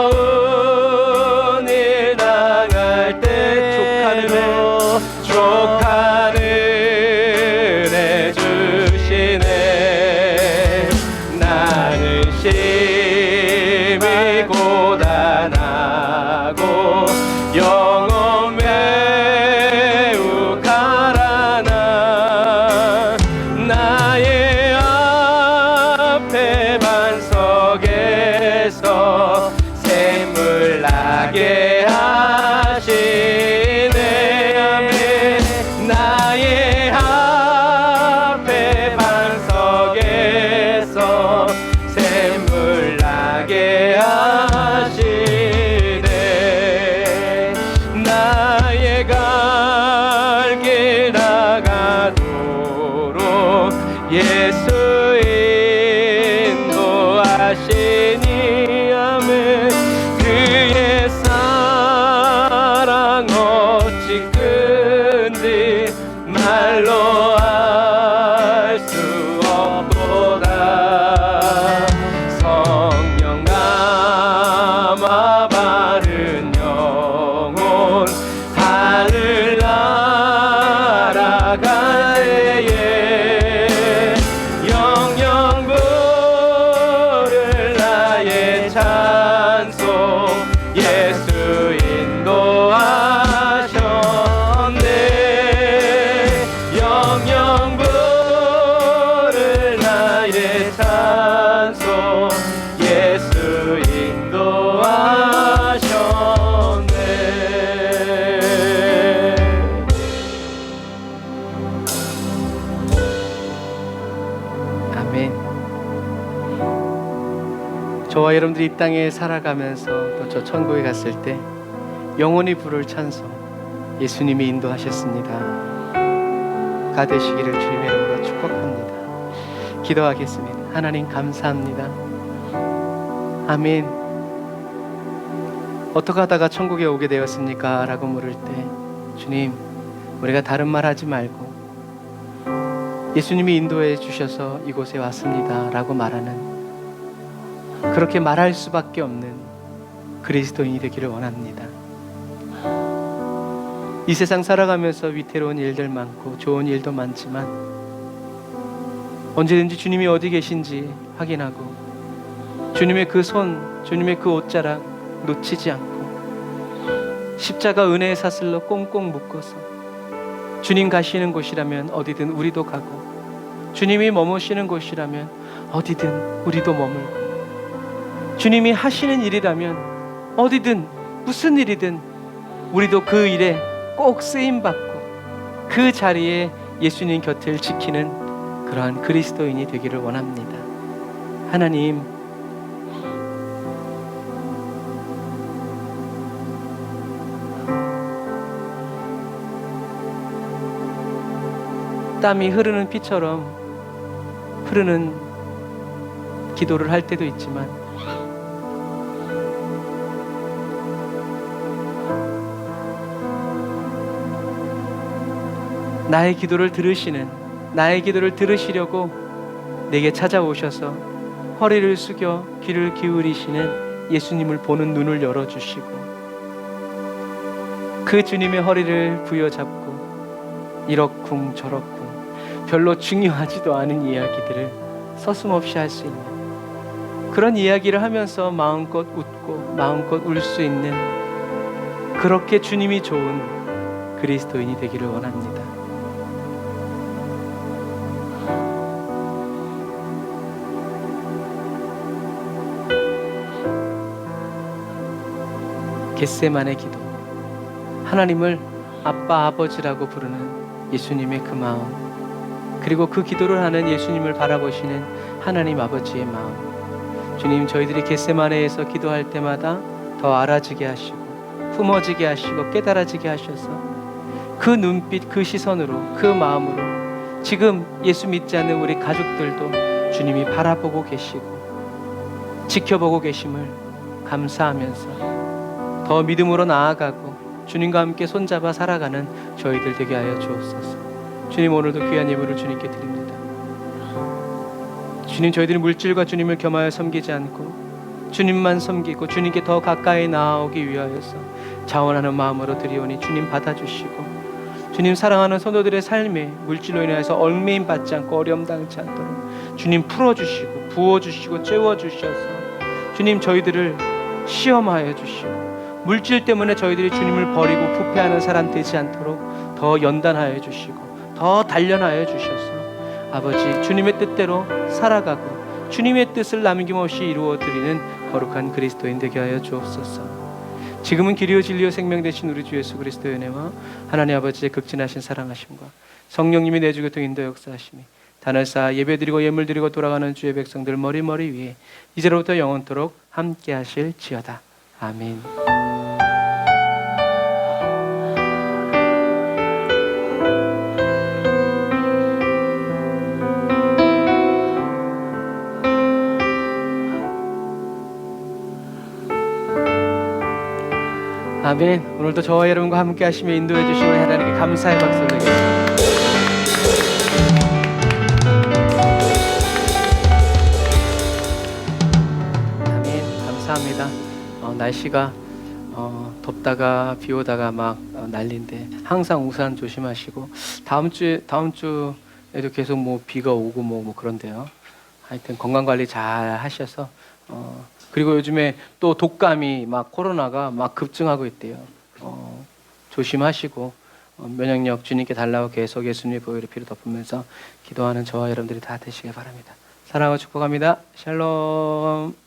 [SPEAKER 1] 어려운 일 당할 때 족하는 해 주시네. 나는 심히 고단하고 영혼 매우 가라나. 나의 앞에 반석에서 샘물 나게 하시네. 나의 앞에 반석에서 샘물 나게 하시네. 나의 갈 길 나가도록 예수 인도하시니 아멘. 그의 사랑 어찌 큰지 말로 알 수 없도다. 성령 남아 바른 영혼 하늘 날아갈 때에 영영 부를 나의 찬송 예수 인도하셨네. 영영 부를 나의 찬송 예수 인도하셨네. 아멘. 저와 여러분들이 이 땅에 살아가면서 또 저 천국에 갔을 때 영원히 부를 찬송 예수님이 인도하셨습니다. 가 되시기를 주님의 이름으로 축복합니다. 기도하겠습니다. 하나님 감사합니다. 아멘. 어떻게 하다가 천국에 오게 되었습니까? 라고 물을 때 주님, 우리가 다른 말 하지 말고 예수님이 인도해 주셔서 이곳에 왔습니다 라고 말하는, 그렇게 말할 수밖에 없는 그리스도인이 되기를 원합니다. 이 세상 살아가면서 위태로운 일들 많고 좋은 일도 많지만 언제든지 주님이 어디 계신지 확인하고 주님의 그 손, 주님의 그 옷자락 놓치지 않고 십자가 은혜의 사슬로 꽁꽁 묶어서 주님 가시는 곳이라면 어디든 우리도 가고 주님이 머무시는 곳이라면 어디든 우리도 머물고 주님이 하시는 일이라면 어디든 무슨 일이든 우리도 그 일에 꼭 쓰임받고 그 자리에 예수님 곁을 지키는 그러한 그리스도인이 되기를 원합니다. 하나님, 땀이 흐르는 피처럼 흐르는 기도를 할 때도 있지만 나의 기도를 들으시려고 내게 찾아오셔서 허리를 숙여 귀를 기울이시는 예수님을 보는 눈을 열어주시고 그 주님의 허리를 부여잡고 이러쿵 저러쿵 별로 중요하지도 않은 이야기들을 서슴없이 할 수 있는 그런 이야기를 하면서 마음껏 웃고 마음껏 울 수 있는 그렇게 주님이 좋은 그리스도인이 되기를 원합니다. 겟세마네 기도, 하나님을 아빠 아버지라고 부르는 예수님의 그 마음, 그리고 그 기도를 하는 예수님을 바라보시는 하나님 아버지의 마음. 주님, 저희들이 겟세마네에서 기도할 때마다 더 알아지게 하시고 품어지게 하시고 깨달아지게 하셔서 그 눈빛, 그 시선으로, 그 마음으로 지금 예수 믿지 않는 우리 가족들도 주님이 바라보고 계시고 지켜보고 계심을 감사하면서 더 믿음으로 나아가고 주님과 함께 손잡아 살아가는 저희들 되게 하여 주옵소서. 주님, 오늘도 귀한 예물을 주님께 드립니다. 주님, 저희들이 물질과 주님을 겸하여 섬기지 않고 주님만 섬기고 주님께 더 가까이 나아오기 위하여서 자원하는 마음으로 드리오니 주님 받아주시고 주님, 사랑하는 성도들의 삶에 물질로 인해서 얽매임 받지 않고 어려움 당치 않도록 주님 풀어주시고 부어주시고 채워주셔서 주님, 저희들을 시험하여 주시고 물질 때문에 저희들이 주님을 버리고 부패하는 사람 되지 않도록 더 연단하여 주시고 더 단련하여 주셔서 아버지, 주님의 뜻대로 살아가고 주님의 뜻을 남김없이 이루어드리는 거룩한 그리스도인 되게 하여 주옵소서. 지금은 길이요 진리요 생명 되신 우리 주 예수 그리스도의 은혜와 하나님 아버지의 극진하신 사랑하심과 성령님이 내주 교통 인도 역사하심이 단을 쌓아 예배드리고 예물드리고 돌아가는 주의 백성들 머리머리 위에 이제로부터 영원토록 함께 하실지어다. 아멘. 아멘. 오늘도 저와 여러분과 함께 하시며 인도해 주시면 하나님께 감사의 박수를 드리겠습니다. 아멘. 감사합니다. 날씨가 덥다가 비 오다가 막 난리인데 항상 우산 조심하시고 다음 주에도 계속 뭐 비가 오고 뭐 그런데요. 하여튼 건강 관리 잘 하셔서 그리고 요즘에 또 독감이 막 코로나가 막 급증하고 있대요. 조심하시고 면역력 주님께 달라고 계속 예수님의 보혈의 피를 덮으면서 기도하는 저와 여러분들이 다 되시길 바랍니다. 사랑하고 축복합니다. 샬롬.